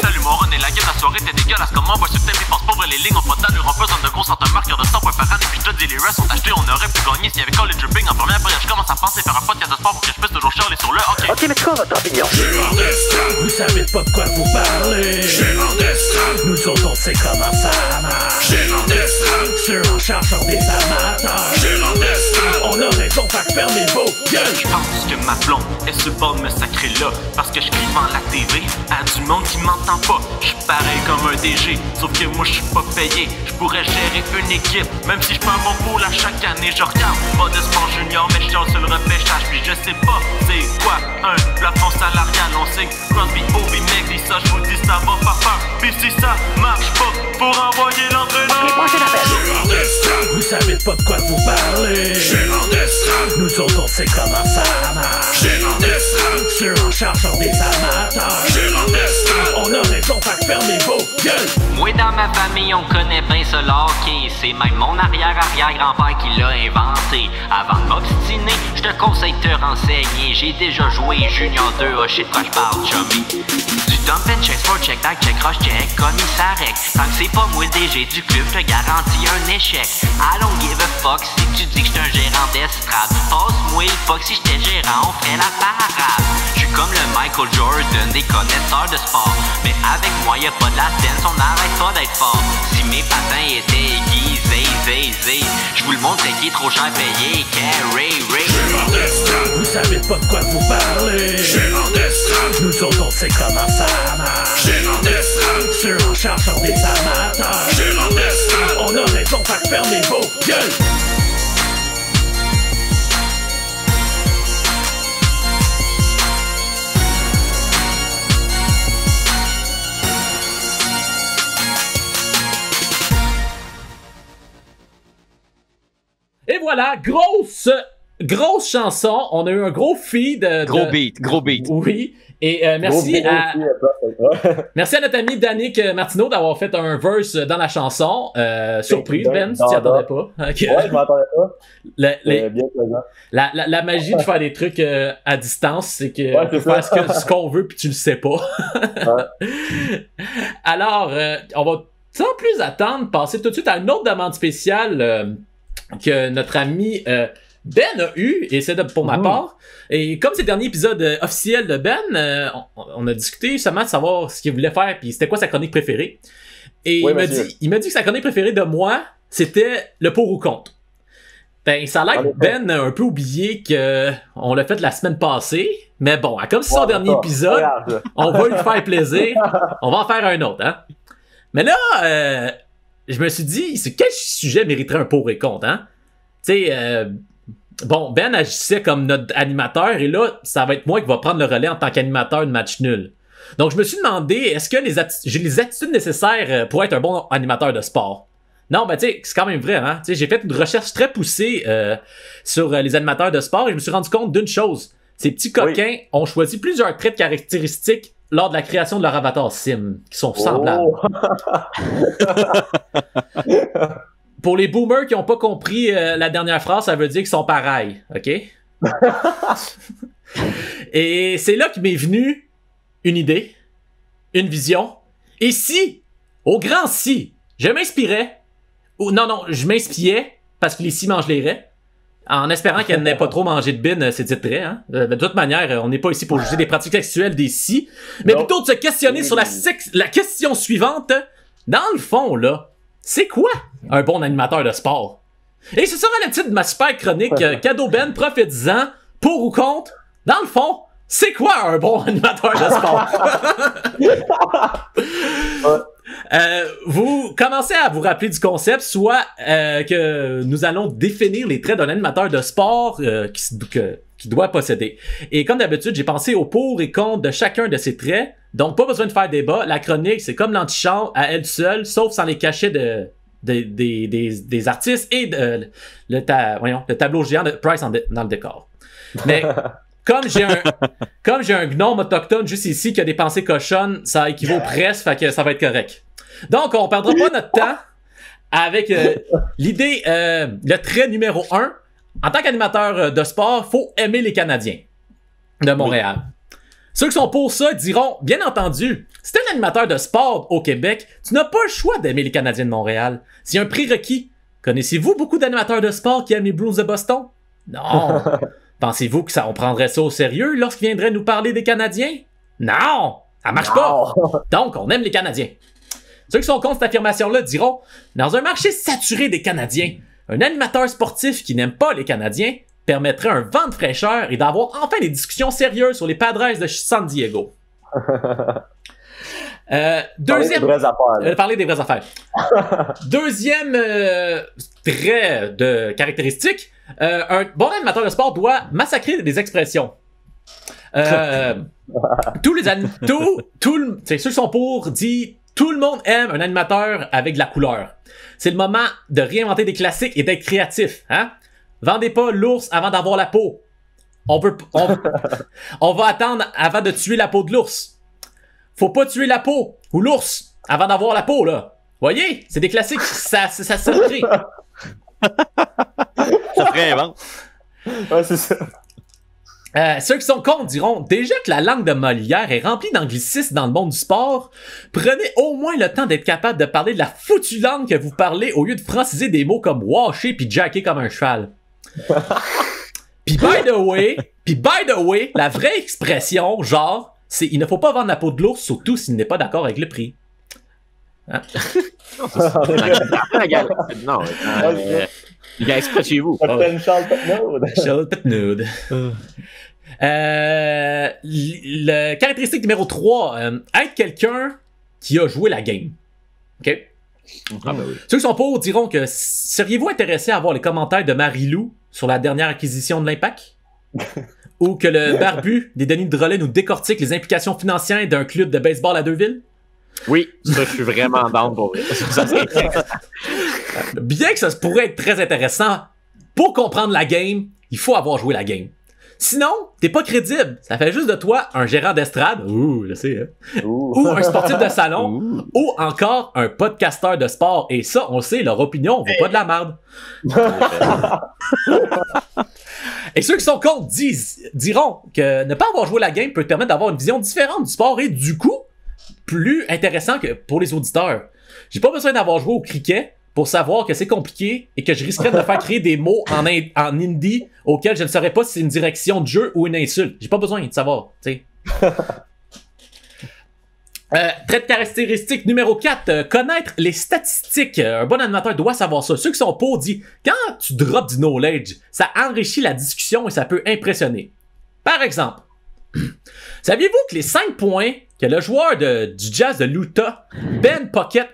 Speaker 1: Salut mon Ron et la game, la soirée t'es dégueulasse. Comment on voit sur le thème, ils pensent pauvres, les lignes ont pas d'allure. En besoin de gros centres marqueurs de 100 points par année. Puis je te dis, les restes sont achetés, on aurait pu gagner s'il y avait college dripping. En première période, je commence à penser faire un podcast de sport pour que je puisse toujours chialer sur le hockey.
Speaker 2: Ok, mais c'est quoi votre opinion?
Speaker 7: Gérard d'estrade, vous savez pas de quoi vous parlez. Gérard d'estrade, nous autres on sait comment ça marche. Gérard d'estrade, ceux en charge sont des amateurs. Gérard d'estrade, on a raison, fait que fermez vos gueules.
Speaker 1: Je pense que ma blonde est sur le bord de me sacrer là. Parce que je crie devant la TV à du monde qui m'entend pas. Je suis pareil comme un DG, sauf que moi je suis pas payé. Je pourrais gérer une équipe, même si je perds mon pool à chaque année. Je regarde pas de sport junior, mais je sur le repêchage. Puis je sais pas c'est quoi un plafond salarial. On sait que Crosby, Ovi, Megli, ça je vous dis ça va faire peur. Puis si ça marche pas, pour envoyer l'entraîneur.
Speaker 7: Gérard d'estrade, vous savez pas de quoi vous parlez. Gérard d'estrade, nous autres on sait comment ça marche. Gérard d'estrade, ceux en charge sont des amateurs. Gérard d'estrade, on a raison, fait que fermez vos gueules.
Speaker 8: Moi dans ma famille on connaît bien ce hockey. C'est même mon arrière-arrière-grand-père qui l'a inventé. Avant de m'obstiner, je te conseille de te renseigner. J'ai déjà joué Junior 2, shit quoi je parle chummy. Du dump and check, sport check, back check, rush check, commissar rec. Tant que c'est pas moi le DG du club, je te garantis un échec. I don't give a fuck si tu dis que j'suis un gérant d'estrade. Passe-moi le fuck si j'étais gérant, on ferait la parade. J'suis comme le Michael Jordan des connaisseurs de sport. Mais avec moi y'a pas de la dance, on n'arrête pas d'être fort. Si mes patins étaient aiguisés, je vous le montrais qui est trop cher payé, carry, ray.
Speaker 7: Gérard d'estrade, vous savez pas de quoi vous parlez. Gérard d'estrade, nous autres on sait comment ça marche. Gérard d'estrade, ceux en charge sont des amateurs. Gérard d'estrade, on a raison, fait que fermez vos gueules.
Speaker 3: Et voilà, grosse chanson. On a eu un gros feed.
Speaker 4: Gros beat.
Speaker 3: Oui. Et merci à notre ami Danick Martineau d'avoir fait un verse dans la chanson. Surprise, Ben, si tu t'y attendais pas. Okay.
Speaker 5: Ouais, je m'attendais pas. Bien présent.
Speaker 3: La magie de faire des trucs à distance, c'est que on peut faire ce qu'on veut puis tu le sais pas. Alors, on va sans plus attendre passer tout de suite à une autre demande spéciale que notre ami Ben a eu, et c'est pour ma part. Et comme c'est le dernier épisode officiel de Ben, on a discuté seulement de savoir ce qu'il voulait faire puis c'était quoi sa chronique préférée. Et
Speaker 5: oui,
Speaker 3: il m'a dit que sa chronique préférée de moi, c'était le pour ou contre. Ben, ça a l'air que Ben a un peu oublié qu'on l'a fait la semaine passée. Mais bon, comme c'est son dernier épisode, on va lui faire plaisir. On va en faire un autre, hein. Mais là, je me suis dit, quel sujet mériterait un pour et contre, hein? Tu sais, bon, Ben agissait comme notre animateur, et là, ça va être moi qui va prendre le relais en tant qu'animateur de match nul. Donc, je me suis demandé, est-ce que j'ai les attitudes nécessaires pour être un bon animateur de sport? Non, ben tu sais, c'est quand même vrai, hein? Tu sais, j'ai fait une recherche très poussée sur les animateurs de sport, et je me suis rendu compte d'une chose. Ces petits coquins ont choisi plusieurs traits de caractéristiques lors de la création de leur avatar sim, qui sont semblables. Pour les boomers qui n'ont pas compris la dernière phrase, ça veut dire qu'ils sont pareils, OK? Et c'est là que m'est venue une idée, une vision. Et si, au grand si, je m'inspirais, je m'inspiais, parce que les si mangent les raies, en espérant qu'elle n'ait pas trop mangé de bine, c'est titré, hein? De toute manière, on n'est pas ici pour juger des pratiques sexuelles des si, mais plutôt de se questionner sur la question suivante. Dans le fond, là, c'est quoi un bon animateur de sport? Et ce sera le titre de ma super chronique Cadeau Ben prophétisant pour ou contre. Dans le fond, c'est quoi un bon animateur de sport? Vous commencez à vous rappeler du concept, soit que nous allons définir les traits d'un animateur de sport qui doit posséder. Et comme d'habitude, j'ai pensé au pour et contre de chacun de ces traits. Donc, pas besoin de faire débat. La chronique, c'est comme l'antichambre à elle seule, sauf sans les cachets des artistes et le tableau géant de Price dans le décor. Mais comme j'ai un gnome autochtone juste ici qui a des pensées cochonnes, ça équivaut presque, fait que ça va être correct. Donc, on perdra pas notre temps avec l'idée, le trait numéro 1, en tant qu'animateur de sport, faut aimer les Canadiens de Montréal. Ceux qui sont pour ça diront, bien entendu, si t'es un animateur de sport au Québec, tu n'as pas le choix d'aimer les Canadiens de Montréal. C'est un prérequis. Connaissez-vous beaucoup d'animateurs de sport qui aiment les Bruins de Boston? Non. Pensez-vous que on prendrait ça au sérieux lorsqu'ils viendraient nous parler des Canadiens? Non! Ça marche pas! Donc, on aime les Canadiens. Ceux qui sont contre cette affirmation-là diront, dans un marché saturé des Canadiens, un animateur sportif qui n'aime pas les Canadiens permettrait un vent de fraîcheur et d'avoir enfin des discussions sérieuses sur les Padres de San Diego. Deuxième... Parler des vraies affaires. Deuxième trait de caractéristique, un bon animateur de sport doit massacrer des expressions. Tous les ceux qui sont pour disent tout le monde aime un animateur avec de la couleur. C'est le moment de réinventer des classiques et d'être créatif, hein? Vendez pas l'ours avant d'avoir la peau. On va attendre avant de tuer la peau de l'ours. Faut pas tuer la peau ou l'ours avant d'avoir la peau, là. Voyez? C'est des classiques. Ça crée.
Speaker 9: Ça réinvente.
Speaker 5: Ouais, c'est ça.
Speaker 3: Ceux qui sont contre diront déjà que la langue de Molière est remplie d'anglicismes dans le monde du sport. Prenez au moins le temps d'être capable de parler de la foutue langue que vous parlez au lieu de franciser des mots comme washer puis jacker comme un cheval. Puis by the way, la vraie expression, genre, c'est il ne faut pas vendre la peau de l'ours, surtout s'il n'est pas d'accord avec le prix. Hein?
Speaker 4: Non, il y a exprès chez vous.
Speaker 3: Charles Petnoud. Le caractéristique numéro 3, être quelqu'un qui a joué la game. OK?
Speaker 4: Ah ben oui.
Speaker 3: Ceux qui sont pour diront que seriez-vous intéressé à voir les commentaires de Marie-Lou sur la dernière acquisition de l'Impact? Ou que le barbu des Denis de Drolet nous décortique les implications financières d'un club de baseball à Deauville?
Speaker 4: Oui, ça, je suis vraiment down pour vrai.
Speaker 3: Bien que ça pourrait être très intéressant, pour comprendre la game, il faut avoir joué la game. Sinon, t'es pas crédible. Ça fait juste de toi un gérant d'estrade, je sais, hein? Ou un sportif de salon, ou encore un podcasteur de sport. Et ça, on le sait, leur opinion vaut pas de la merde. Et ceux qui sont contre diront que ne pas avoir joué la game peut te permettre d'avoir une vision différente du sport et du coup, plus intéressant que pour les auditeurs. J'ai pas besoin d'avoir joué au cricket pour savoir que c'est compliqué et que je risquerais de me faire créer des mots en hindi auxquels je ne saurais pas si c'est une direction de jeu ou une insulte. J'ai pas besoin de savoir, tu sais. Trait de caractéristique numéro 4, connaître les statistiques. Un bon animateur doit savoir ça. Ceux qui sont pour disent, quand tu drops du knowledge, ça enrichit la discussion et ça peut impressionner. Par exemple, saviez-vous que les 5 points que le joueur du Jazz de l'Utah, Ben Puckett,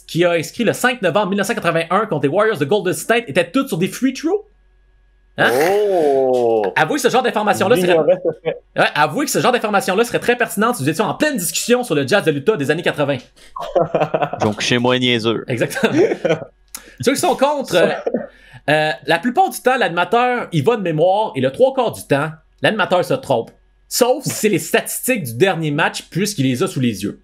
Speaker 3: qui a inscrit le 5 novembre 1981 contre les Warriors de Golden State, étaient tous sur des free throws? Hein? Oh! Avouez que ce genre d'information-là serait très pertinente si vous étiez en pleine discussion sur le Jazz de l'Utah des années 80.
Speaker 9: Donc, chez moi, niaiseux.
Speaker 3: Exactement. Ceux qui sont contre, la plupart du temps, l'animateur, il va de mémoire et le 3/4 du temps, l'animateur se trompe. Sauf si c'est les statistiques du dernier match puisqu'il les a sous les yeux.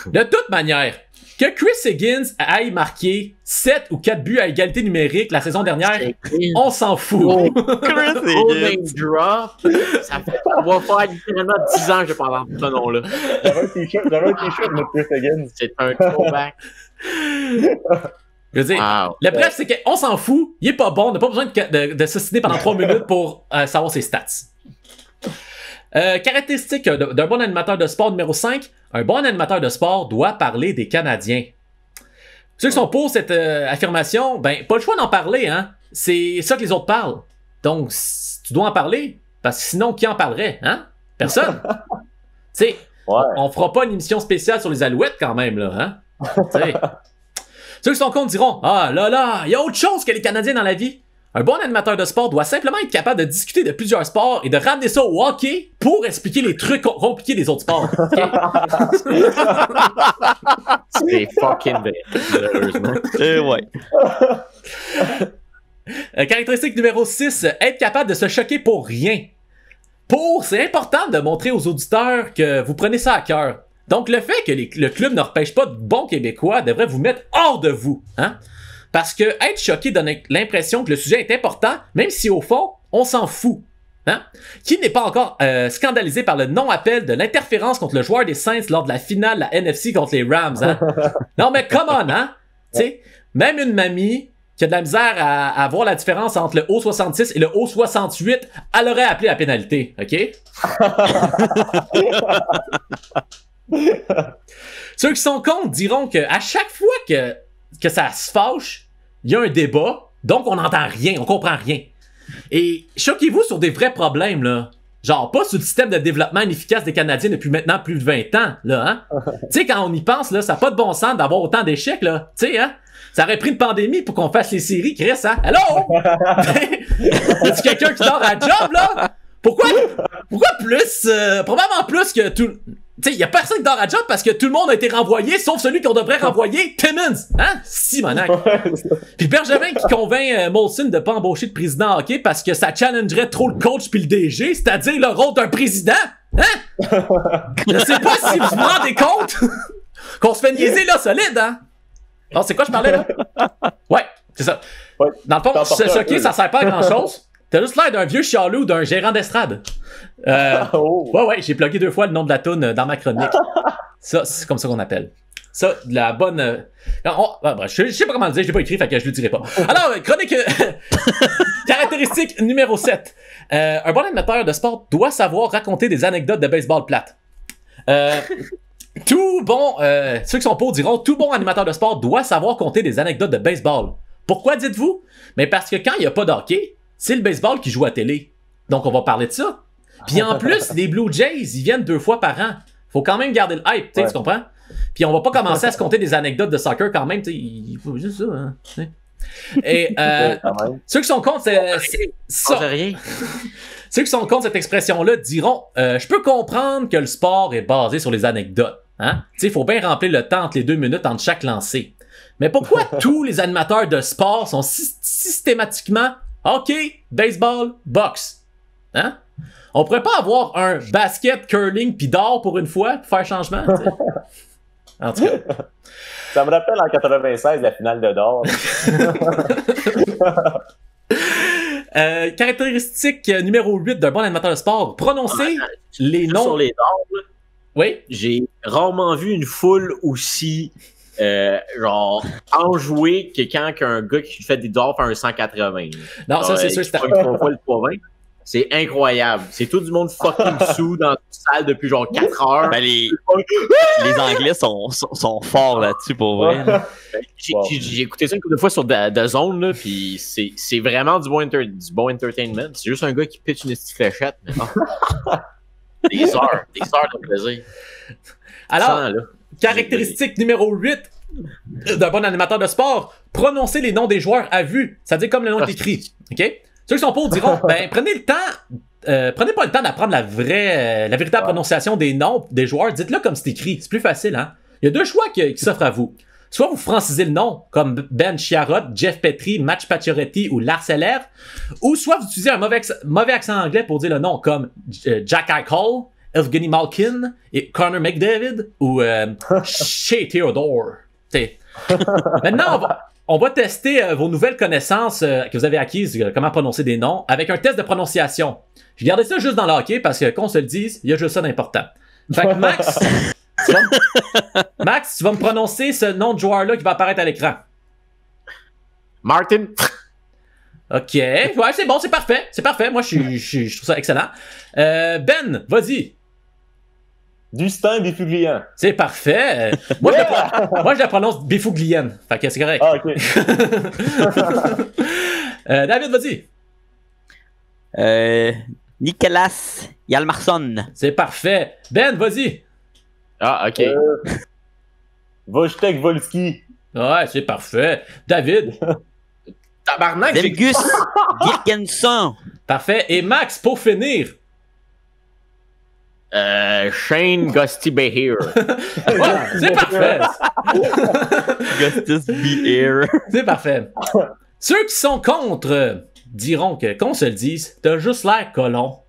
Speaker 3: De toute manière, que Chris Higgins aille marqué 7 ou 4 buts à égalité numérique la saison dernière, on s'en fout.
Speaker 4: Chris Higgins. Ça va faire littéralement 10 ans que je parle en ce nom-là.
Speaker 5: J'avais un t-shirt de Chris Higgins.
Speaker 4: C'est un throwback.
Speaker 3: Je veux dire, le bref, c'est qu'on s'en fout, il est pas bon, on n'a pas besoin de s'ostiner pendant 3 minutes pour savoir ses stats. Caractéristique d'un bon animateur de sport numéro 5, un bon animateur de sport doit parler des Canadiens. Ceux qui sont pour cette affirmation, ben, pas le choix d'en parler, hein. C'est ça que les autres parlent. Donc, tu dois en parler, parce que sinon, qui en parlerait, hein? Personne. Tu sais, on fera pas une émission spéciale sur les Alouettes quand même, là, hein? T'sais. Ceux qui sont contre diront, ah là, il y a autre chose que les Canadiens dans la vie. Un bon animateur de sport doit simplement être capable de discuter de plusieurs sports et de ramener ça au hockey pour expliquer les trucs compliqués des autres sports. Okay?
Speaker 4: C'est fucking vrai, malheureusement.
Speaker 3: Caractéristique numéro 6, être capable de se choquer pour rien. C'est important de montrer aux auditeurs que vous prenez ça à cœur. Donc le fait que le club ne repêche pas de bons Québécois devrait vous mettre hors de vous. Hein? Parce que être choqué donne l'impression que le sujet est important, même si au fond, on s'en fout. Hein? Qui n'est pas encore scandalisé par le non-appel de l'interférence contre le joueur des Saints lors de la finale de la NFC contre les Rams? Hein? Non, mais come on, hein? T'sais, même une mamie qui a de la misère à voir la différence entre le O66 et le O68, elle aurait appelé la pénalité, OK? Ceux qui sont contre diront qu'à chaque fois que ça se fâche, il y a un débat, donc on n'entend rien, on comprend rien. Et choquez-vous sur des vrais problèmes, là. Genre, pas sur le système de développement inefficace des Canadiens depuis maintenant plus de 20 ans, là, hein? Tu sais, quand on y pense, là, ça n'a pas de bon sens d'avoir autant d'échecs, là. Tu sais, hein? Ça aurait pris une pandémie pour qu'on fasse les séries, Chris, hein? Hello? Y'a-tu quelqu'un qui dort à la job, là? Pourquoi plus? Probablement plus que tout... Tu sais, y a personne qui dort à la job parce que tout le monde a été renvoyé, sauf celui qu'on devrait renvoyer, Timmons! Hein? Simonac! Puis Bergevin qui convainc Molson de pas embaucher de président hockey parce que ça challengerait trop le coach puis le DG, c'est-à-dire le rôle d'un président! Hein? Je sais pas si vous vous rendez compte qu'on se fait niaiser, là, solide, hein? Alors, c'est quoi je parlais, là? Ouais, c'est ça.
Speaker 5: Ouais.
Speaker 3: Dans le fond, se choquer, ça sert pas à grand-chose. T'as juste l'air d'un vieux chialou ou d'un gérant d'estrade. Ouais, j'ai plugué 2 fois le nom de la toune dans ma chronique. Ça, c'est comme ça qu'on appelle. Ça, de la bonne... je sais pas comment le dire, je l'ai pas écrit, fait que je le dirai pas. Alors, chronique... Caractéristique numéro 7. Un bon animateur de sport doit savoir raconter des anecdotes de baseball plate. Ceux qui sont pour diront, tout bon animateur de sport doit savoir compter des anecdotes de baseball. Pourquoi dites-vous? Mais parce que quand il n'y a pas d'hockey, c'est le baseball qui joue à télé. Donc on va parler de ça. Puis en plus, les Blue Jays, ils viennent 2 fois par an. Faut quand même garder le hype, tu comprends? Puis on va pas commencer à se compter des anecdotes de soccer quand même, il faut juste ça, hein, t'sais. Et ceux qui sont contre, ça. Ceux qui sont contre cette expression-là diront je peux comprendre que le sport est basé sur les anecdotes. Hein? Il faut bien remplir le temps entre les 2 minutes entre chaque lancé. Mais pourquoi tous les animateurs de sport sont systématiquement hockey, baseball, boxe? Hein? On pourrait pas avoir un basket, curling pis d'or pour une fois pour faire changement? T'sais? En tout cas.
Speaker 5: Ça me rappelle en 96 la finale de d'or.
Speaker 3: Caractéristique numéro 8 d'un bon animateur de sport, prononcer les noms.
Speaker 4: Sur les dards,
Speaker 3: oui.
Speaker 4: J'ai rarement vu une foule aussi genre enjouée que quand un gars qui fait des dards fait un 180.
Speaker 3: Non, ça c'est sûr.
Speaker 4: C'est le 320. C'est incroyable. C'est tout du monde fucking sous dans une salle depuis genre 4 heures.
Speaker 9: Ben, les Anglais sont forts là-dessus pour vrai.
Speaker 4: J'ai écouté ça une couple de fois sur The Zone, là, pis c'est vraiment du bon entertainment. C'est juste un gars qui pitch une petite fléchette. Mais bon. Des heures de plaisir.
Speaker 3: Alors, caractéristique numéro 8 d'un bon animateur de sport, prononcer les noms des joueurs à vue. Ça dit comme le nom est écrit. OK? Ceux qui sont pour diront, prenez le temps, prenez pas le temps d'apprendre la véritable prononciation des noms des joueurs, dites-le comme c'est écrit, c'est plus facile, hein. Il y a 2 choix qui s'offrent à vous. Soit vous francisez le nom, comme Ben Chiarot, Jeff Petrie, Match Pacioretty ou Lars Eller, ou soit vous utilisez un mauvais accent anglais pour dire le nom, comme Jack Eichel, Evgeny Malkin, et Connor McDavid, ou Shea Theodore. Maintenant, on va tester vos nouvelles connaissances que vous avez acquises, comment prononcer des noms, avec un test de prononciation. J'ai gardé ça juste dans le hockey parce que, qu'on se le dise, il y a juste ça d'important. Fait que Max, tu vas me prononcer ce nom de joueur-là qui va apparaître à l'écran.
Speaker 4: Martin.
Speaker 3: OK. Ouais, c'est bon, c'est parfait. C'est parfait. Moi, je trouve ça excellent. Ben, vas-y.
Speaker 5: Dustin Bifuglian.
Speaker 3: C'est parfait. Moi, je la prononce Bifuglian. Fait que c'est correct.
Speaker 5: Ah, OK.
Speaker 3: David, vas-y.
Speaker 9: Nicolas Hjalmarsson.
Speaker 3: C'est parfait. Ben, vas-y.
Speaker 4: Ah, OK.
Speaker 5: Wojtek Wolski.
Speaker 3: Ouais, c'est parfait. David.
Speaker 4: Tabarnak.
Speaker 9: Zemgus Girgensson.
Speaker 3: Parfait. Et Max, pour finir.
Speaker 4: Shane Gusty Behir.
Speaker 3: Ouais, c'est parfait.
Speaker 9: Gustus Behir.
Speaker 3: C'est parfait. Ceux qui sont contre diront que, qu'on se le dise, t'as juste l'air colon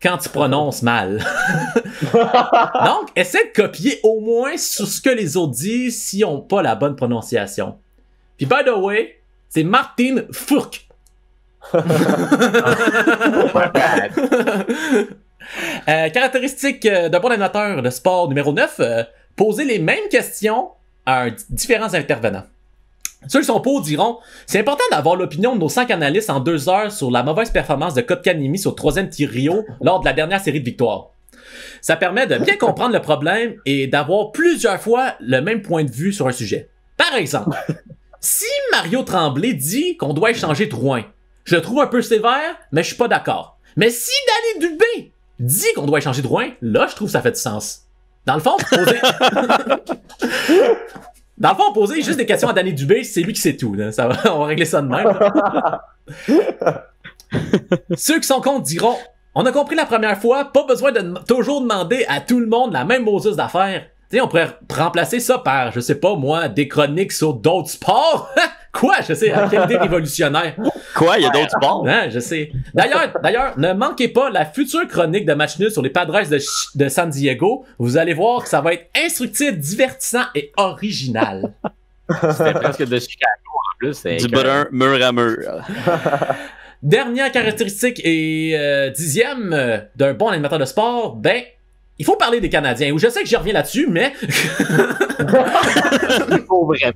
Speaker 3: quand tu prononces mal. Donc, essaie de copier au moins sur ce que les autres disent s'ils n'ont pas la bonne prononciation. Puis, by the way, C'est Martin Fourque. Caractéristique d'un bon animateur de sport numéro 9, poser les mêmes questions à différents intervenants. Ceux qui sont pour diront, c'est important d'avoir l'opinion de nos 5 analystes en 2 heures sur la mauvaise performance de Kotkaniemi sur le 3e trio lors de la dernière série de victoires. Ça permet de bien comprendre le problème et d'avoir plusieurs fois le même point de vue sur un sujet. Par exemple, si Mario Tremblay dit qu'on doit échanger Drouin, je le trouve un peu sévère, mais je suis pas d'accord. Mais si Danny Dubé dit qu'on doit échanger Drouin, là, je trouve que ça fait du sens. Dans le fond, poser juste des questions à Danny Dubé, c'est lui qui sait tout. Là. Ça va, on va régler ça de même. Ceux qui sont contre diront, on a compris la première fois, pas besoin de toujours demander à tout le monde la même Moses d'affaires. Tu sais, on pourrait remplacer ça par, je sais pas moi, des chroniques sur d'autres sports. Quoi? Je sais, quelle idée révolutionnaire.
Speaker 9: Quoi? Il y a d'autres sports?
Speaker 3: Hein, je sais. D'ailleurs, ne manquez pas la future chronique de match nul sur les Padres de San Diego. Vous allez voir que ça va être instructif, divertissant et original.
Speaker 4: C'était presque de Chicago en plus.
Speaker 9: Du butter mur à mur.
Speaker 3: Dernière caractéristique et 10e d'un bon animateur de sport, ben, il faut parler des Canadiens. Je sais que j'y reviens là-dessus, mais...
Speaker 4: Il faut vraiment.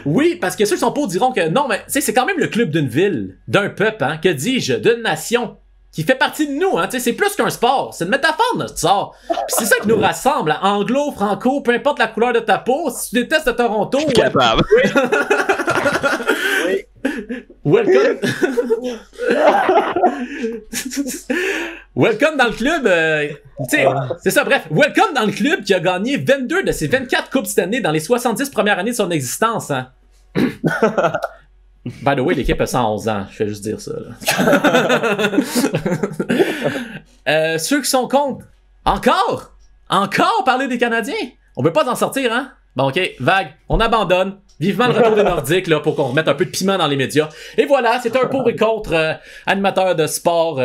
Speaker 3: Oui, parce que ceux qui sont pas diront que non, mais c'est quand même le club d'une ville, d'un peuple, hein, que dis-je, d'une nation, qui fait partie de nous, hein, c'est plus qu'un sport, c'est une métaphore notre sport. Puis c'est ça qui nous rassemble, hein, anglo, franco, peu importe la couleur de ta peau, si tu détestes Toronto...
Speaker 9: Je suis capable.
Speaker 3: Oui. Welcome. Welcome dans le club. C'est ça, bref. Welcome dans le club qui a gagné 22 de ses 24 Coupes cette année dans les 70 premières années de son existence. Hein. By the way, l'équipe a 111 ans. Je vais juste dire ça. Là. Ceux qui sont contre. Encore parler des Canadiens. On peut pas en sortir, hein? Bon, ok, vague. On abandonne. Vivement le retour des Nordiques là, pour qu'on remette un peu de piment dans les médias. Et voilà, c'est un pour et contre animateur de sport.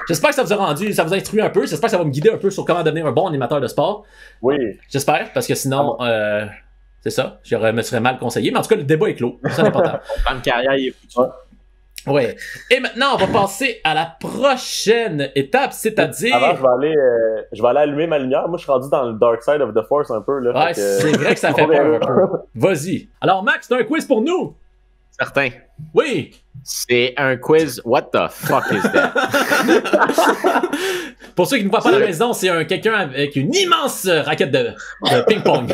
Speaker 3: J'espère que ça vous a rendu, ça vous a instruit un peu. J'espère que ça va me guider un peu sur comment devenir un bon animateur de sport.
Speaker 5: Oui.
Speaker 3: J'espère, parce que sinon, c'est ça, je me serais mal conseillé. Mais en tout cas, le débat est clos. C'est important.
Speaker 4: Dans une carrière, il est foutu.
Speaker 3: Ouais. Et maintenant, on va passer à la prochaine étape, c'est-à-dire...
Speaker 5: Avant, je vais aller allumer ma lumière. Moi, je suis rendu dans le dark side of the force un peu. Là,
Speaker 3: ouais, c'est vrai que ça fait peur un peu. Vas-y. Alors, Max, t'as un quiz pour nous?
Speaker 4: Certain.
Speaker 3: Oui.
Speaker 4: C'est un quiz. What the fuck is that?
Speaker 3: Pour ceux qui ne voient pas la maison, c'est quelqu'un avec une immense raquette de ping-pong.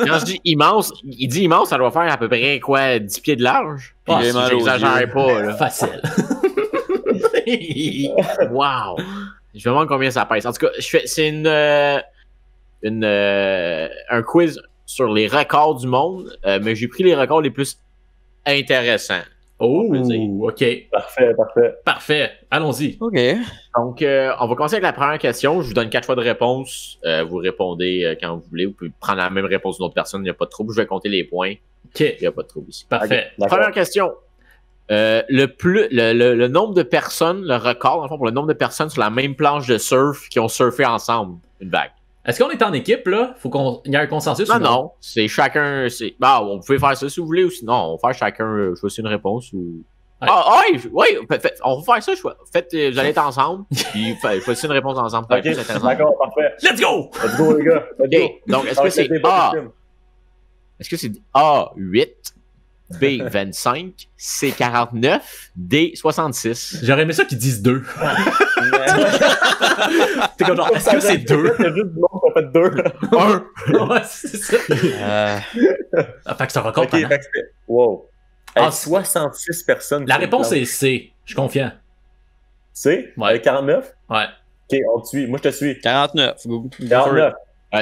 Speaker 4: Quand je dis immense, il dit immense, ça doit faire à peu près quoi, 10 pieds de large?
Speaker 3: Ah,
Speaker 4: si j'exagère pas. Là.
Speaker 3: Facile.
Speaker 4: Wow. Je me demande combien ça pèse. En tout cas, c'est un quiz sur les records du monde, mais j'ai pris les records les plus intéressants.
Speaker 3: Oh, ok. Parfait. Allons-y.
Speaker 9: Ok.
Speaker 4: Donc, on va commencer avec la première question. Je vous donne 4 choix de réponse. Vous répondez quand vous voulez. Vous pouvez prendre la même réponse d'une autre personne. Il n'y a pas de trouble. Je vais compter les points.
Speaker 3: Ok.
Speaker 4: Il n'y a pas de trouble ici.
Speaker 3: Parfait.
Speaker 4: Okay. Première question. Le nombre de personnes, le record, dans le fond, pour le nombre de personnes sur la même planche de surf qui ont surfé ensemble une vague.
Speaker 3: Est-ce qu'on est en équipe, là? Faut qu'il y ait un consensus?
Speaker 4: Non. C'est chacun... on pouvait faire ça si vous voulez, ou sinon, on va faire chacun choisir une réponse, ou...
Speaker 3: Ouais.
Speaker 4: Oui, on va faire ça. Faites, vous allez être ensemble, puis choisissez une réponse ensemble.
Speaker 5: Ok, d'accord, parfait.
Speaker 3: Let's go!
Speaker 5: Let's go, les gars.
Speaker 4: OK, donc, est-ce que c'est A? Est-ce que c'est A8, B25, C49, D66?
Speaker 3: J'aurais aimé ça qu'ils disent 2. T'es comme genre, est-ce que c'est 2?
Speaker 5: Il y a juste du monde qui a fait 2.
Speaker 3: 1. Ouais, c'est ça. Fait que c'est un record.
Speaker 5: Ok, fait que c'est... Wow.
Speaker 3: Ah,
Speaker 5: 66 personnes.
Speaker 3: La réponse est C. Je suis confiant.
Speaker 5: C?
Speaker 3: Ouais.
Speaker 5: Avec 49?
Speaker 3: Ouais.
Speaker 5: Ok, on te suit. Moi, je te suis.
Speaker 9: 49.
Speaker 5: 49.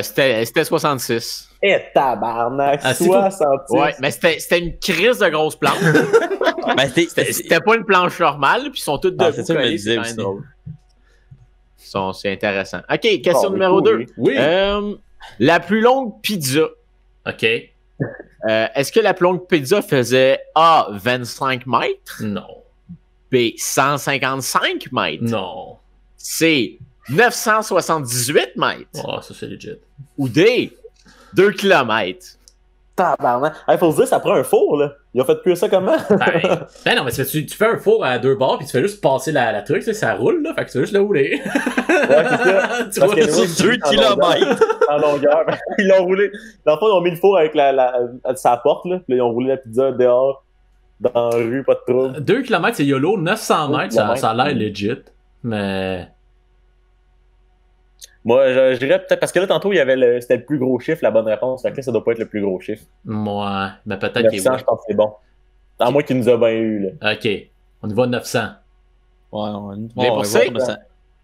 Speaker 4: C'était 66.
Speaker 5: Eh, tabarnak, 66.
Speaker 4: Ouais, mais c'était une crise de grosse planche. C'était pas une planche normale, puis ils sont toutes debout.
Speaker 9: C'est ça que je me disais aussi.
Speaker 4: Drôle. C'est intéressant. OK, question numéro 2.
Speaker 3: Oui.
Speaker 4: La plus longue pizza.
Speaker 3: OK.
Speaker 4: Est-ce que la plus longue pizza faisait A, 25 mètres?
Speaker 3: Non.
Speaker 4: B, 155 mètres?
Speaker 3: Non.
Speaker 4: C, 978 mètres?
Speaker 3: Oh, ça c'est legit.
Speaker 4: Ou D, 2 kilomètres?
Speaker 5: Tabarnak. Hey, faut se dire, ça prend un four, là. Ils ont fait plus ça comment?
Speaker 3: Ben non, mais tu fais un four à 2 bords, puis tu fais juste passer la truc, ça roule, là, fait que tu fais juste le rouler.
Speaker 5: Ouais, c'est ça.
Speaker 3: Tu
Speaker 5: Parce
Speaker 3: roules
Speaker 5: que
Speaker 3: sur
Speaker 9: 2 kilomètres.
Speaker 5: En longueur. Ils l'ont roulé. Dans le fond, ils ont mis le four avec sa porte, là. Puis là, ils ont roulé la pizza dehors, dans la rue, pas de trouble.
Speaker 3: 2 km, c'est YOLO, 900 mètres, ça a l'air legit, mais...
Speaker 5: Moi, je dirais peut-être, parce que là, tantôt, c'était le plus gros chiffre, la bonne réponse. Fait que là, ça doit pas être le plus gros chiffre.
Speaker 3: Moi, mais peut-être
Speaker 5: 900, je pense que c'est bon. À moins qu'il nous a bien eu, là.
Speaker 3: Ok, on y va 900.
Speaker 9: Ouais,
Speaker 4: Mais pour ça,
Speaker 9: ça.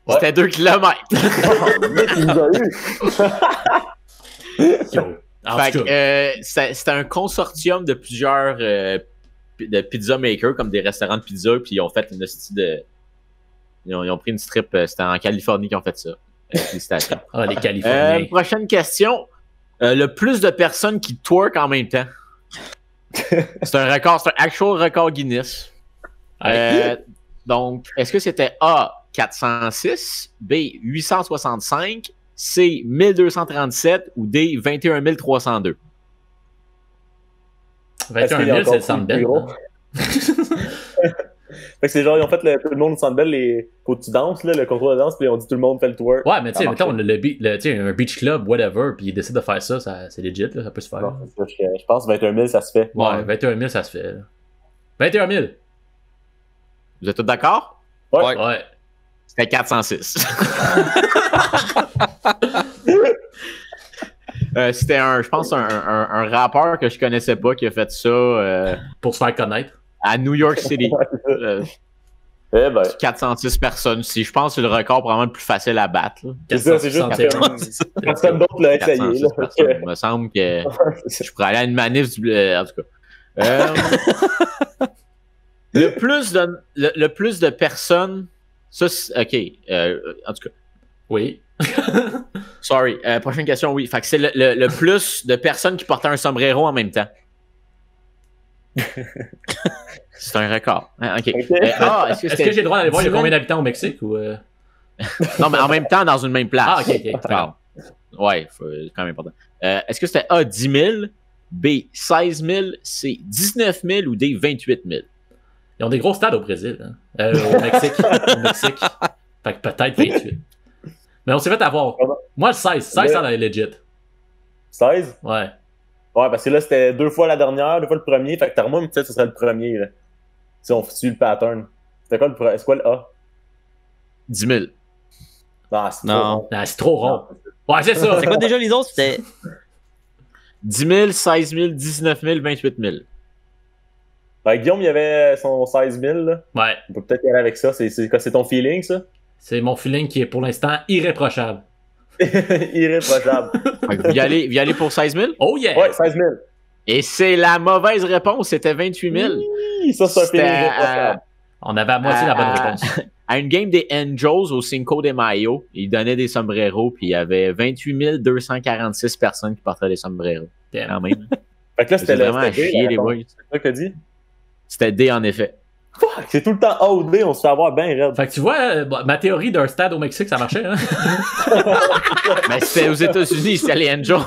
Speaker 4: c'était 2 kilomètres.
Speaker 5: Il nous a eu.
Speaker 3: Yo. En
Speaker 4: Fait
Speaker 3: tout
Speaker 4: que,
Speaker 3: cas,
Speaker 4: c'était un consortium de plusieurs de pizza makers, comme des restaurants de pizza, puis ils ont fait une hostie de... Ils ont pris une strip, c'était en Californie qu'ils ont fait ça. Félicitations.
Speaker 3: les Californiens.
Speaker 4: Prochaine question. Le plus de personnes qui twerk en même temps. C'est un record, c'est un actual record Guinness. Donc, est-ce que c'était A, 406, B, 865, C, 1237 ou D, 21 302?
Speaker 3: 21 000, c'est le Sandbell.
Speaker 5: Fait que c'est genre, ils ont fait tout le monde au Sandbell, faut que tu danses, là, le concours de danse, puis ils ont dit tout le monde fait le twerk.
Speaker 3: Ouais, mais tu sais, mettons, un beach club, whatever, puis ils décident de faire ça, c'est legit, là, ça peut se faire.
Speaker 5: Non, je pense 21 000, ça se fait.
Speaker 3: Ouais, 21 000, ça se fait. Là. 21 000!
Speaker 4: Vous êtes tous d'accord?
Speaker 3: Ouais.
Speaker 4: C'était 406. C'était je pense, un rappeur que je connaissais pas qui a fait ça.
Speaker 3: Pour se faire connaître.
Speaker 4: À New York City.
Speaker 5: Eh ben.
Speaker 4: 406 personnes. Je pense que c'est le record probablement le plus facile à battre. Là.
Speaker 5: C'est ça, c'est juste personne d'autre l'a essayé. Là.
Speaker 4: Il me semble que je pourrais aller à une manif en tout cas. Le plus de personnes. Ça, OK. En tout cas.
Speaker 3: Oui.
Speaker 4: Sorry. Prochaine question, oui. Fait que c'est le plus de personnes qui portaient un sombrero en même temps. C'est un record. OK.
Speaker 3: Est-ce que j'ai le droit d'aller voir il y a combien d'habitants au Mexique ou
Speaker 4: Non, mais en même temps dans une même place.
Speaker 3: Ah, OK.
Speaker 4: Ouais, c'est quand même important. Est-ce que c'était A, 10 000, B, 16 000, C, 19 000 ou D, 28 000?
Speaker 3: Ils ont des gros stades au Brésil. Hein? Au Mexique. Fait que peut-être 28. Mais on s'est fait avoir. Moi, le 16. 16, ça est legit.
Speaker 5: 16?
Speaker 3: Ouais.
Speaker 5: Ouais, parce que là, c'était 2 fois la dernière, 2 fois le premier. Fait que Tarma, peut-être, ce serait le premier. Là. Si on suit le pattern. C'est quoi le A?
Speaker 4: 10 000.
Speaker 5: Ah, c'est trop rond.
Speaker 3: Ah, c'est trop rond. Ouais, c'est ça.
Speaker 9: C'est quoi déjà les autres? C'était
Speaker 4: 10 000, 16 000, 19 000, 28 000.
Speaker 5: Ben, Guillaume, il y avait son 16 000. Là.
Speaker 3: Ouais.
Speaker 5: On peut peut-être y aller avec ça. C'est ton feeling, ça?
Speaker 3: C'est mon feeling qui est pour l'instant irréprochable.
Speaker 5: Irréprochable.
Speaker 4: Vous y allez pour 16 000?
Speaker 3: Oh yeah!
Speaker 5: Ouais, 16 000.
Speaker 4: Et c'est la mauvaise réponse. C'était 28 000.
Speaker 5: Oui, ça, c'est un feeling irréprochable.
Speaker 3: On avait à moitié la bonne réponse.
Speaker 4: À une game des Angels au Cinco de Mayo, ils donnaient des sombreros, puis il y avait 28 246 personnes qui portaient des sombreros. Quand même.
Speaker 5: Fait que là, c'était
Speaker 4: vraiment à chier, les boys.
Speaker 5: C'est ça que t'as dit?
Speaker 4: C'était D, en effet.
Speaker 5: Fuck, c'est tout le temps A ou D, on se fait avoir bien raide.
Speaker 3: Fait que tu vois, ma théorie d'un stade au Mexique, ça marchait, hein?
Speaker 4: Mais c'était aux États-Unis, c'était les Angels.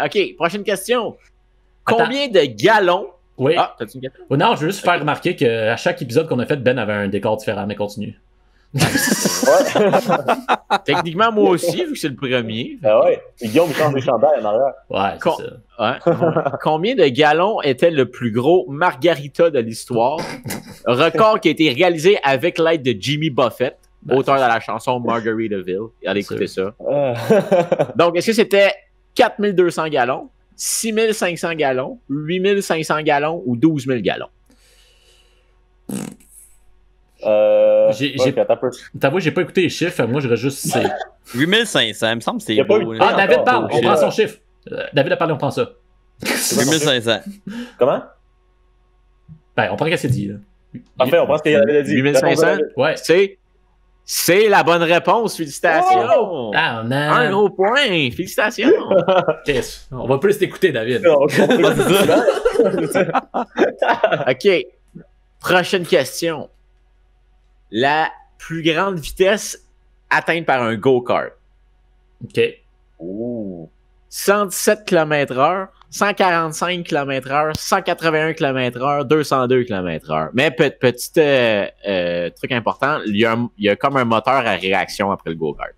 Speaker 4: OK, prochaine question. Combien de gallons...
Speaker 3: Oui.
Speaker 4: Ah, t'as-tu une question?
Speaker 3: Oh, non, je veux juste faire remarquer qu'à chaque épisode qu'on a fait, Ben avait un décor différent, mais continue.
Speaker 4: Techniquement, moi aussi, vu que c'est le premier.
Speaker 5: Ah ouais, et Guillaume change des chandails en arrière.
Speaker 3: Ouais, c'est ça.
Speaker 4: Ouais. Combien de gallons était le plus gros margarita de l'histoire? Record qui a été réalisé avec l'aide de Jimmy Buffett, auteur de la chanson Margaritaville. Allez écouter ça. Donc, est-ce que c'était 4200 gallons, 6500 gallons, 8500 gallons ou 12 000 gallons?
Speaker 3: T'avoues, j'ai pas écouté les chiffres, moi j'aurais juste C.
Speaker 9: 8500, il me semble que c'est beau.
Speaker 3: Ah, David parle, on prend son chiffre. David a parlé, on prend ça.
Speaker 9: 8500.
Speaker 5: Comment?
Speaker 3: Ben, on prend ce qu'il dit. Là.
Speaker 5: Parfait, on prend ce qu'il avait dit.
Speaker 4: 8500?
Speaker 3: Ouais.
Speaker 4: C'est la bonne réponse, félicitations!
Speaker 3: Oh! Ah, on a...
Speaker 4: Un gros point, félicitations!
Speaker 3: Yes. On va plus t'écouter, David.
Speaker 4: OK. Prochaine question. La plus grande vitesse atteinte par un go-kart.
Speaker 3: OK.
Speaker 5: Ouh.
Speaker 4: 117 km/h, 145 km/h, 181 km/h, 202 km/h. Mais petit truc important, il y a comme un moteur à réaction après le go-kart.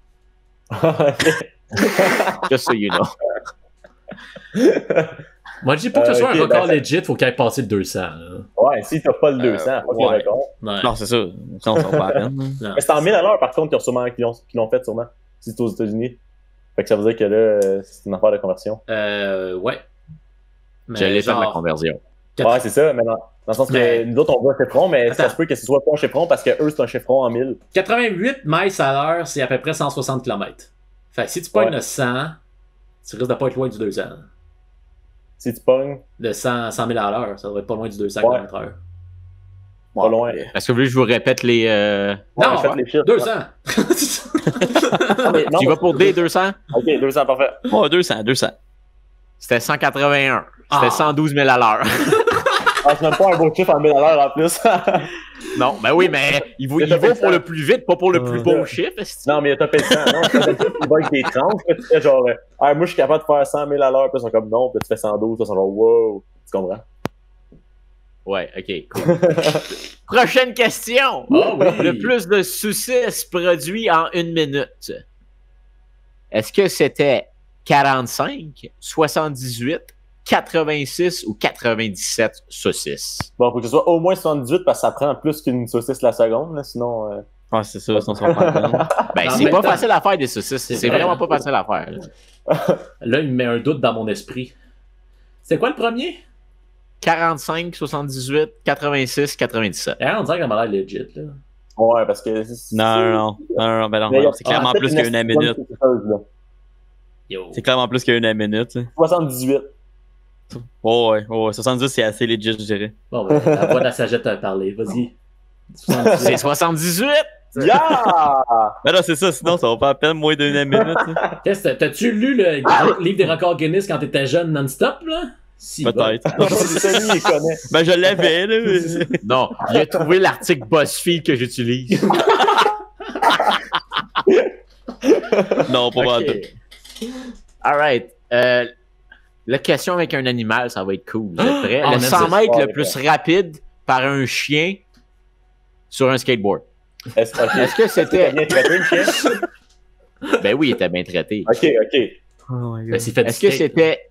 Speaker 4: Just so you know.
Speaker 3: Moi, je dis pour que ce soit
Speaker 5: ok,
Speaker 3: un record
Speaker 5: ben,
Speaker 3: legit, faut qu'il ait passé le 200. Là.
Speaker 5: Ouais, si t'as pas le 200, pas
Speaker 9: ouais.
Speaker 5: le record.
Speaker 3: Ouais.
Speaker 9: Non, c'est ça. Ça, on s'en va à peine.
Speaker 3: Non.
Speaker 5: Mais c'est en 1000 à l'heure, par contre, qui l'ont fait sûrement. Si c'est aux États-Unis. Fait que ça veut dire que là, c'est une affaire de conversion.
Speaker 3: Ouais. Mais
Speaker 4: J'allais faire
Speaker 3: genre,
Speaker 4: la conversion.
Speaker 5: Ouais, c'est ça, mais dans le sens que
Speaker 3: Mais-
Speaker 5: nous autres, on voit un chiffron, mais ça
Speaker 3: Attends.
Speaker 5: se peut que ce soit pas un chiffron parce que eux, c'est un chiffron en 1000.
Speaker 3: 88 miles à l'heure, c'est à peu près 160 km. Fait que si tu pognes
Speaker 5: Ouais.
Speaker 3: le 100, tu risques de pas être loin du 200.
Speaker 5: Si tu pognes,
Speaker 3: Le 100 000 à l'heure, ça devrait être pas loin du 200
Speaker 5: Ouais.
Speaker 3: km/h.
Speaker 5: pas loin.
Speaker 4: Est-ce que vous voulez que je vous répète les...
Speaker 3: Non,
Speaker 5: faites les chiffres.
Speaker 3: 200!
Speaker 5: Ah, mais non,
Speaker 4: Tu vas pour D, 200?
Speaker 5: Ok, 200, parfait.
Speaker 9: Oh, 200.
Speaker 4: C'était 181. C'était
Speaker 3: Ah.
Speaker 4: 112 000 à l'heure.
Speaker 5: Ah, c'est même pas un beau chiffre en 1000 à l'heure en plus.
Speaker 4: Non, ben oui, mais il vaut
Speaker 5: t'as fait
Speaker 4: pour
Speaker 5: ça.
Speaker 4: le plus vite, pas pour le plus beau chiffre. est-ce que-
Speaker 5: Non, mais il a topé le 100. Non, tu vas avec des 30, puis tu fais genre, ah, moi, je suis capable de faire 100 000 à l'heure, puis ils sont comme non, puis tu fais 112, ils sont genre, wow. Tu comprends?
Speaker 4: Ouais, ok, cool. Prochaine question.
Speaker 3: Oh oui.
Speaker 4: Le plus de saucisses produits en 1 minute. Est-ce que c'était 45, 78, 86 ou 97 saucisses?
Speaker 5: Bon, faut que ce soit au moins 78 parce que ça prend plus qu'une saucisse la seconde, là, sinon.
Speaker 9: Ah, c'est ça, sinon, ça va pas à peine.
Speaker 4: Ben,
Speaker 3: En
Speaker 4: c'est
Speaker 3: même
Speaker 4: pas
Speaker 3: temps-
Speaker 4: facile à faire des saucisses.
Speaker 3: C'est
Speaker 4: C'est
Speaker 3: vrai,
Speaker 4: vraiment
Speaker 3: hein?
Speaker 4: pas facile à faire. là.
Speaker 3: Là, il me met un doute dans mon esprit. C'est quoi le premier?
Speaker 4: 45, 78, 86, 97.
Speaker 3: On dirait qu'il m'a l'air legit, là.
Speaker 5: Ouais, parce que.
Speaker 9: Non, ben non, c'est clairement plus qu'une à minute.
Speaker 3: Yo.
Speaker 9: C'est clairement plus qu'une à minute. Là.
Speaker 5: 78.
Speaker 9: Oh, ouais, 70, c'est assez legit, je dirais.
Speaker 3: Bon, ben, la voix de la sagesse a parlé. Vas-y.
Speaker 4: C'est 78!
Speaker 5: Yeah!
Speaker 9: Ben non, c'est ça, sinon, ça va pas à peine moins d'une à minute. Là.
Speaker 3: Qu'est-ce que t'as-tu lu le livre des records Guinness quand t'étais jeune non-stop, là? Si,
Speaker 9: Peut-être.
Speaker 5: Samy, il connaît.
Speaker 9: Ben, je l'avais, là. mais-
Speaker 4: Non, il a trouvé l'article BuzzFeed que j'utilise.
Speaker 9: Non, pas vraiment.
Speaker 4: Ok. Alright. La question avec un animal, ça va être cool. Vous êtes prêts?
Speaker 3: on
Speaker 4: Le
Speaker 3: aime
Speaker 4: 100
Speaker 3: ça.
Speaker 4: mètres
Speaker 5: Ouais,
Speaker 4: le plus rapide par un chien sur un skateboard.
Speaker 5: Est-ce
Speaker 4: Est-ce que
Speaker 5: c'était
Speaker 4: c'était...
Speaker 5: bien traité, le chien?
Speaker 4: Ben oui, il était bien traité.
Speaker 5: Ok.
Speaker 3: Ben, s'il fait du
Speaker 4: Est-ce que
Speaker 3: skate,
Speaker 4: c'était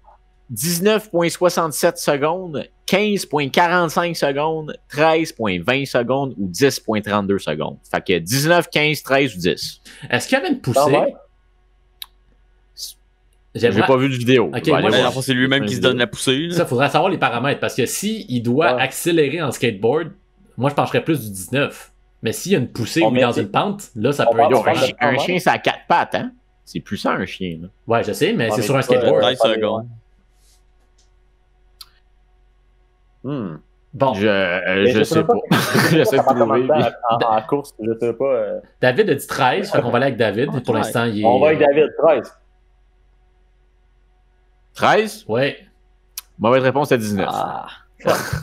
Speaker 4: 19,67 secondes, 15,45 secondes, 13,20 secondes ou 10,32 secondes? Fait que 19, 15, 13 ou 10.
Speaker 3: Est-ce qu'il y avait une poussée?
Speaker 5: Ah ouais?
Speaker 4: J'ai pas vu de vidéo.
Speaker 3: Ok,
Speaker 4: Je vais aller
Speaker 3: moi,
Speaker 9: Ben,
Speaker 4: voir.
Speaker 9: en fait, c'est lui-même qui se donne la poussée. là.
Speaker 3: Ça, faudrait savoir les paramètres, parce que si il doit
Speaker 5: Ouais.
Speaker 3: accélérer en skateboard, moi, je pencherais plus du 19. Mais s'il y a une poussée
Speaker 5: On
Speaker 3: ou il est dans
Speaker 5: met-
Speaker 3: une pente, là, ça
Speaker 5: on
Speaker 3: peut
Speaker 5: parle-
Speaker 3: être...
Speaker 4: Yo,
Speaker 5: parle de
Speaker 4: un
Speaker 5: temps,
Speaker 4: chien, ça a 4 pattes, hein? C'est puissant, un chien, là.
Speaker 3: Ouais, je sais, mais
Speaker 5: Ouais,
Speaker 3: c'est
Speaker 5: mais
Speaker 3: sur un
Speaker 5: c'est pas,
Speaker 3: skateboard.
Speaker 9: 13 secondes.
Speaker 3: Bon,
Speaker 4: Je sais pas. J'essaie de trouver. mais-
Speaker 5: En course, je sais pas.
Speaker 3: David a dit 13, fait qu'on va aller avec David. Pour l'instant, il est...
Speaker 5: On va avec David, 13.
Speaker 4: 13?
Speaker 3: Ouais.
Speaker 4: Mauvaise réponse, c'est 19.
Speaker 9: Ah.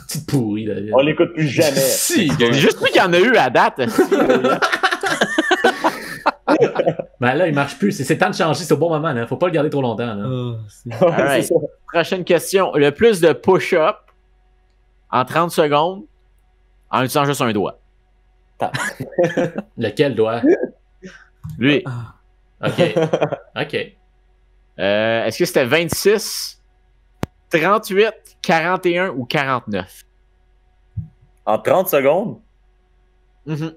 Speaker 3: Petite pourrie, David.
Speaker 5: On l'écoute plus jamais.
Speaker 3: Si!
Speaker 4: C'est juste lui qui en a eu à date.
Speaker 3: Mais là, il marche plus. C'est temps de changer, c'est au bon moment. Là. Faut pas le garder trop longtemps. Là.
Speaker 4: Alright.
Speaker 5: C'est ça.
Speaker 4: Prochaine question. Le plus de push-up en 30 secondes en utilisant juste un doigt.
Speaker 3: Lequel doit?
Speaker 4: Lui.
Speaker 3: OK. OK.
Speaker 4: Est-ce que c'était 26, 38, 41 ou 49?
Speaker 5: En 30 secondes?
Speaker 4: Mhm.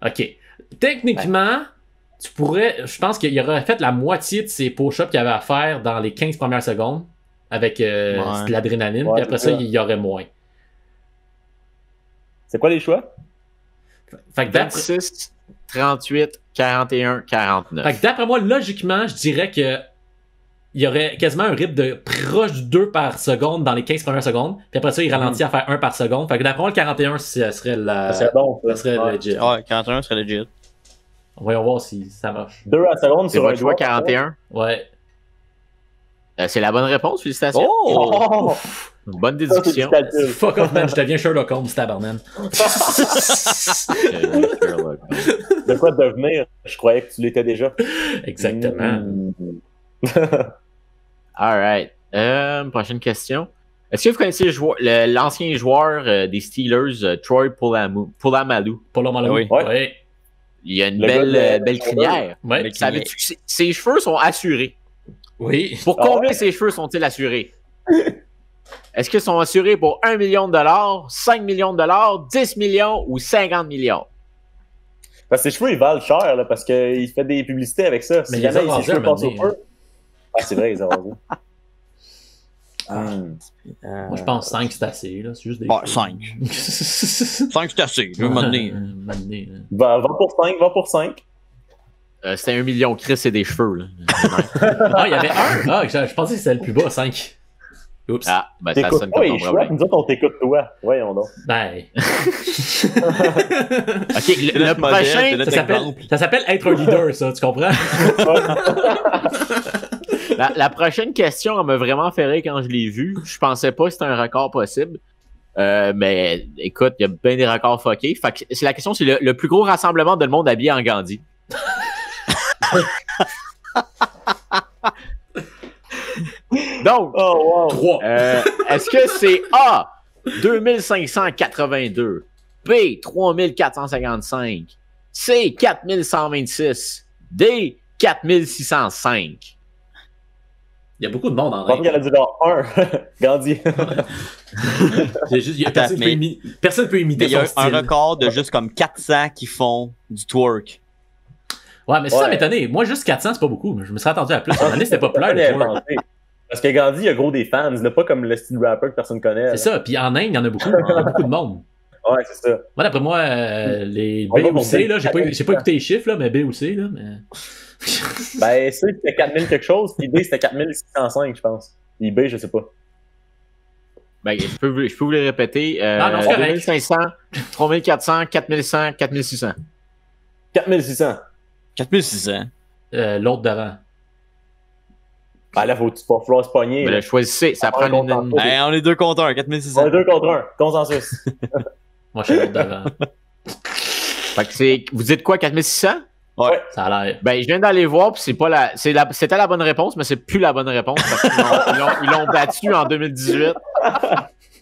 Speaker 3: OK. Techniquement, tu pourrais... Je pense qu'il aurait fait la moitié de ses push-ups qu'il avait à faire dans les 15 premières secondes avec de l'adrénaline.
Speaker 5: Ouais,
Speaker 3: Puis après
Speaker 5: c'est
Speaker 3: ça,
Speaker 5: ça.
Speaker 3: il y aurait moins.
Speaker 5: C'est quoi les choix?
Speaker 3: Fait que d'après...
Speaker 4: 26, 38, 41, 49.
Speaker 3: Fait que d'après moi, logiquement, je dirais que il y aurait quasiment un rythme de proche du 2 par seconde dans les 15 premières secondes. Puis après ça, il ralentit à faire 1 par seconde. Fait que d'après moi, le 41, ça serait la...
Speaker 5: C'est bon.
Speaker 3: Ça serait
Speaker 5: Ouais.
Speaker 3: legit.
Speaker 9: Ouais, 41 serait legit.
Speaker 3: Voyons voir si ça marche.
Speaker 5: 2 à la seconde
Speaker 4: C'est
Speaker 5: sur un
Speaker 4: votre choix
Speaker 5: doigt.
Speaker 4: 41?
Speaker 3: Ouais.
Speaker 4: C'est la bonne réponse, félicitations.
Speaker 5: Oh!
Speaker 4: Bonne
Speaker 5: Ça, c'est du
Speaker 4: déduction.
Speaker 5: calcul.
Speaker 3: Fuck off, man. Je deviens Sherlock Holmes, tabarnak.
Speaker 5: De quoi devenir? Je croyais que tu l'étais déjà.
Speaker 3: Exactement.
Speaker 4: Alright. Prochaine question. Est-ce que vous connaissez l'ancien joueur des Steelers, Troy Polamalu?
Speaker 3: Polamalu.
Speaker 9: Oui.
Speaker 5: Ouais.
Speaker 4: Il a une
Speaker 5: Le gars de-
Speaker 4: belle crinière.
Speaker 3: Ouais.
Speaker 4: Savais-tu que ses cheveux sont assurés?
Speaker 3: Oui.
Speaker 4: Pour
Speaker 5: Ah
Speaker 4: combien
Speaker 5: ouais?
Speaker 4: ses cheveux sont-ils assurés? Est-ce qu'ils sont assurés pour 1 million de dollars, 5 millions de dollars, 10 millions ou 50 millions?
Speaker 5: Parce que ses cheveux, ils valent cher, là, parce qu'il fait des publicités avec ça. Si
Speaker 3: Mais il les a
Speaker 5: jamais ses
Speaker 3: rasés
Speaker 5: cheveux
Speaker 3: un
Speaker 5: passent au
Speaker 3: moment donné,
Speaker 5: feu. Ah, c'est vrai, ils ont rasé.
Speaker 3: Moi, je pense 5, c'est assez. Là. C'est juste des.
Speaker 9: Bon, 5. 5, c'est assez. Je vais m'en donner.
Speaker 5: Va pour 5, va pour 5.
Speaker 4: C'était 1 million. Chris, c'est des cheveux. Là.
Speaker 3: Ah, il y avait un. Ah, je pensais que c'était le plus bas, 5. Oups.
Speaker 4: Ah, ben ça
Speaker 5: T'écoutes
Speaker 4: sonne
Speaker 5: pas
Speaker 4: comme
Speaker 5: les
Speaker 4: ton
Speaker 5: choix,
Speaker 4: problème.
Speaker 5: nous autres, on t'écoute toi. Voyons donc.
Speaker 3: Ben.
Speaker 4: OK, le prochain...
Speaker 3: Ça s'appelle être un leader, ça, tu comprends?
Speaker 4: La prochaine question, elle m'a vraiment fait rire quand je l'ai vue. Je pensais pas que c'était un record possible. Mais écoute, il y a bien des records fuckés. Fait que la question, c'est le plus gros rassemblement de monde habillé en Gandhi. Donc,
Speaker 5: Oh, wow.
Speaker 3: 3.
Speaker 4: est-ce que c'est A, 2582, B, 3455, C, 4126, D, 4605?
Speaker 3: Il y a beaucoup de monde en
Speaker 5: Je pense
Speaker 3: Inde.
Speaker 5: qu'elle a dit genre 1. Gandhi.
Speaker 3: Personne ne peut imiter
Speaker 9: Mais il y a
Speaker 3: son
Speaker 9: un
Speaker 3: style.
Speaker 9: record de juste comme 400 qui font du twerk.
Speaker 3: Ouais, mais ça
Speaker 5: Ouais.
Speaker 3: m'étonnait. Moi, juste 400, c'est pas beaucoup. Je me serais attendu à plus. À un moment donné, c'était populaire, le
Speaker 5: Personne n'a
Speaker 3: twerk.
Speaker 5: inventé. Parce que Gandhi, il y a gros des fans. Il n'est pas comme le style rapper que personne connaît.
Speaker 3: C'est ça. Puis en Inde, il y en a beaucoup. Il y a beaucoup de monde.
Speaker 5: Ouais, c'est ça.
Speaker 3: Moi, d'après moi, les B
Speaker 5: On va
Speaker 3: ou C,
Speaker 5: monter.
Speaker 3: là, j'ai pas écouté les chiffres, là, mais B ou C, là, mais...
Speaker 5: Ben, C, c'était 4000 quelque chose. Puis D, c'était 4605, je pense. Puis B, je sais pas.
Speaker 4: Ben, je peux vous les répéter.
Speaker 3: Non, c'est correct.
Speaker 4: 2500, 3400, 4100, 4600.
Speaker 5: 4600.
Speaker 9: 4600.
Speaker 3: L'autre d'avant.
Speaker 5: Ben là, faut falloir se pogner.
Speaker 4: Mais
Speaker 5: là.
Speaker 4: là, choisissez, ça
Speaker 5: On
Speaker 4: prend
Speaker 5: va
Speaker 4: une...
Speaker 5: content.
Speaker 9: Hey, on est 2 contre 1,
Speaker 5: On
Speaker 9: 4600.
Speaker 5: est 2 contre 1. Consensus.
Speaker 3: Moi, je suis l'autre d'avant.
Speaker 4: Fait que c'est... Vous dites quoi, 4600?
Speaker 3: Ça a l'air.
Speaker 4: Ben, je viens d'aller voir, puis c'est pas la... C'était la bonne réponse, mais c'est plus la bonne réponse, parce qu'ils l'ont battu en 2018.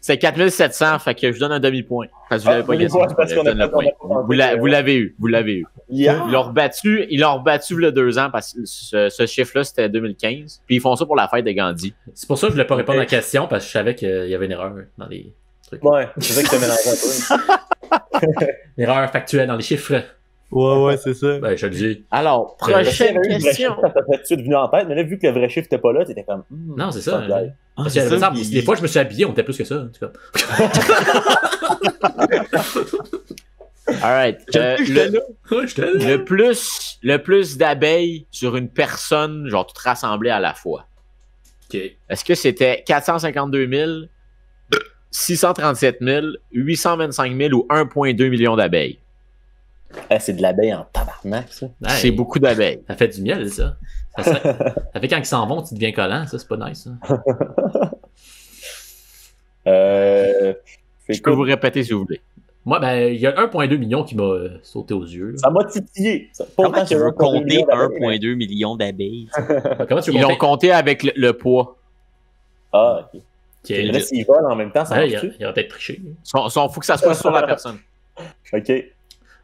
Speaker 4: C'est 4700, fait que je donne un demi-point. Parce que vous l'avez pas gagné.
Speaker 5: ouais, parce
Speaker 4: Je
Speaker 5: qu'on a
Speaker 4: donne le
Speaker 5: pas-
Speaker 4: point.
Speaker 5: on a pas-
Speaker 4: Vous l'avez eu, vous l'avez eu.
Speaker 5: Yeah.
Speaker 4: Ils l'ont rebattu il y a 2 ans, parce que ce chiffre-là, c'était 2015. Puis ils font ça pour la fête de Gandhi.
Speaker 3: C'est pour ça que je voulais pas répondre à la question, parce que je savais qu'il y avait une erreur dans les trucs.
Speaker 5: Ouais, c'est ça que t'as mélangé un peu.
Speaker 3: Une erreur factuelle dans les chiffres.
Speaker 9: Ouais, c'est ça.
Speaker 3: Ben, je le dis.
Speaker 4: Alors,
Speaker 5: S'il y
Speaker 4: prochaine
Speaker 5: avait eu le vrai
Speaker 4: question.
Speaker 5: chiffre, ça t'aurait tout de suite venu en tête, mais là, vu que le vrai chiffre était pas là, t'étais comme.
Speaker 3: Non, c'est ça.
Speaker 5: pas de blague.
Speaker 3: Parce que,
Speaker 9: c'est ça,
Speaker 3: exemple,
Speaker 9: puis-
Speaker 3: des fois, je me suis habillé, on était plus que ça, en tout cas.
Speaker 4: Alright.
Speaker 3: Ouais, j'étais là.
Speaker 4: Le plus d'abeilles sur une personne, genre toutes rassemblées à la fois.
Speaker 3: Ok.
Speaker 4: Est-ce que c'était 452 000, 637 000, 825 000 ou 1,2 million d'abeilles?
Speaker 5: Ah, c'est de l'abeille en tabarnak, ça.
Speaker 3: Hey,
Speaker 4: C'est beaucoup d'abeilles.
Speaker 3: Ça fait du miel, ça. Ça fait quand ils s'en vont, tu deviens collant, ça, c'est pas nice, ça.
Speaker 4: Je peux vous répéter si vous voulez.
Speaker 3: Moi, ben, il y a 1,2 million qui m'a sauté aux yeux. là.
Speaker 5: Ça m'a titillé. Ça- pas
Speaker 9: Comment
Speaker 5: autant
Speaker 9: tu
Speaker 5: que
Speaker 9: veux
Speaker 5: 1,2
Speaker 9: compter
Speaker 5: million d'abeilles, mais-
Speaker 9: 1,2 million d'abeilles?
Speaker 3: Comment tu veux
Speaker 4: Ils l'ont
Speaker 3: compter?
Speaker 4: compté avec le poids.
Speaker 5: Ah, ok.
Speaker 3: Ok.
Speaker 5: Mais là, s'ils volent en même temps, ça
Speaker 3: Ouais,
Speaker 5: marche-tu?
Speaker 3: il aurait peut-être triché.
Speaker 4: Faut que ça soit sur la personne.
Speaker 5: Ok.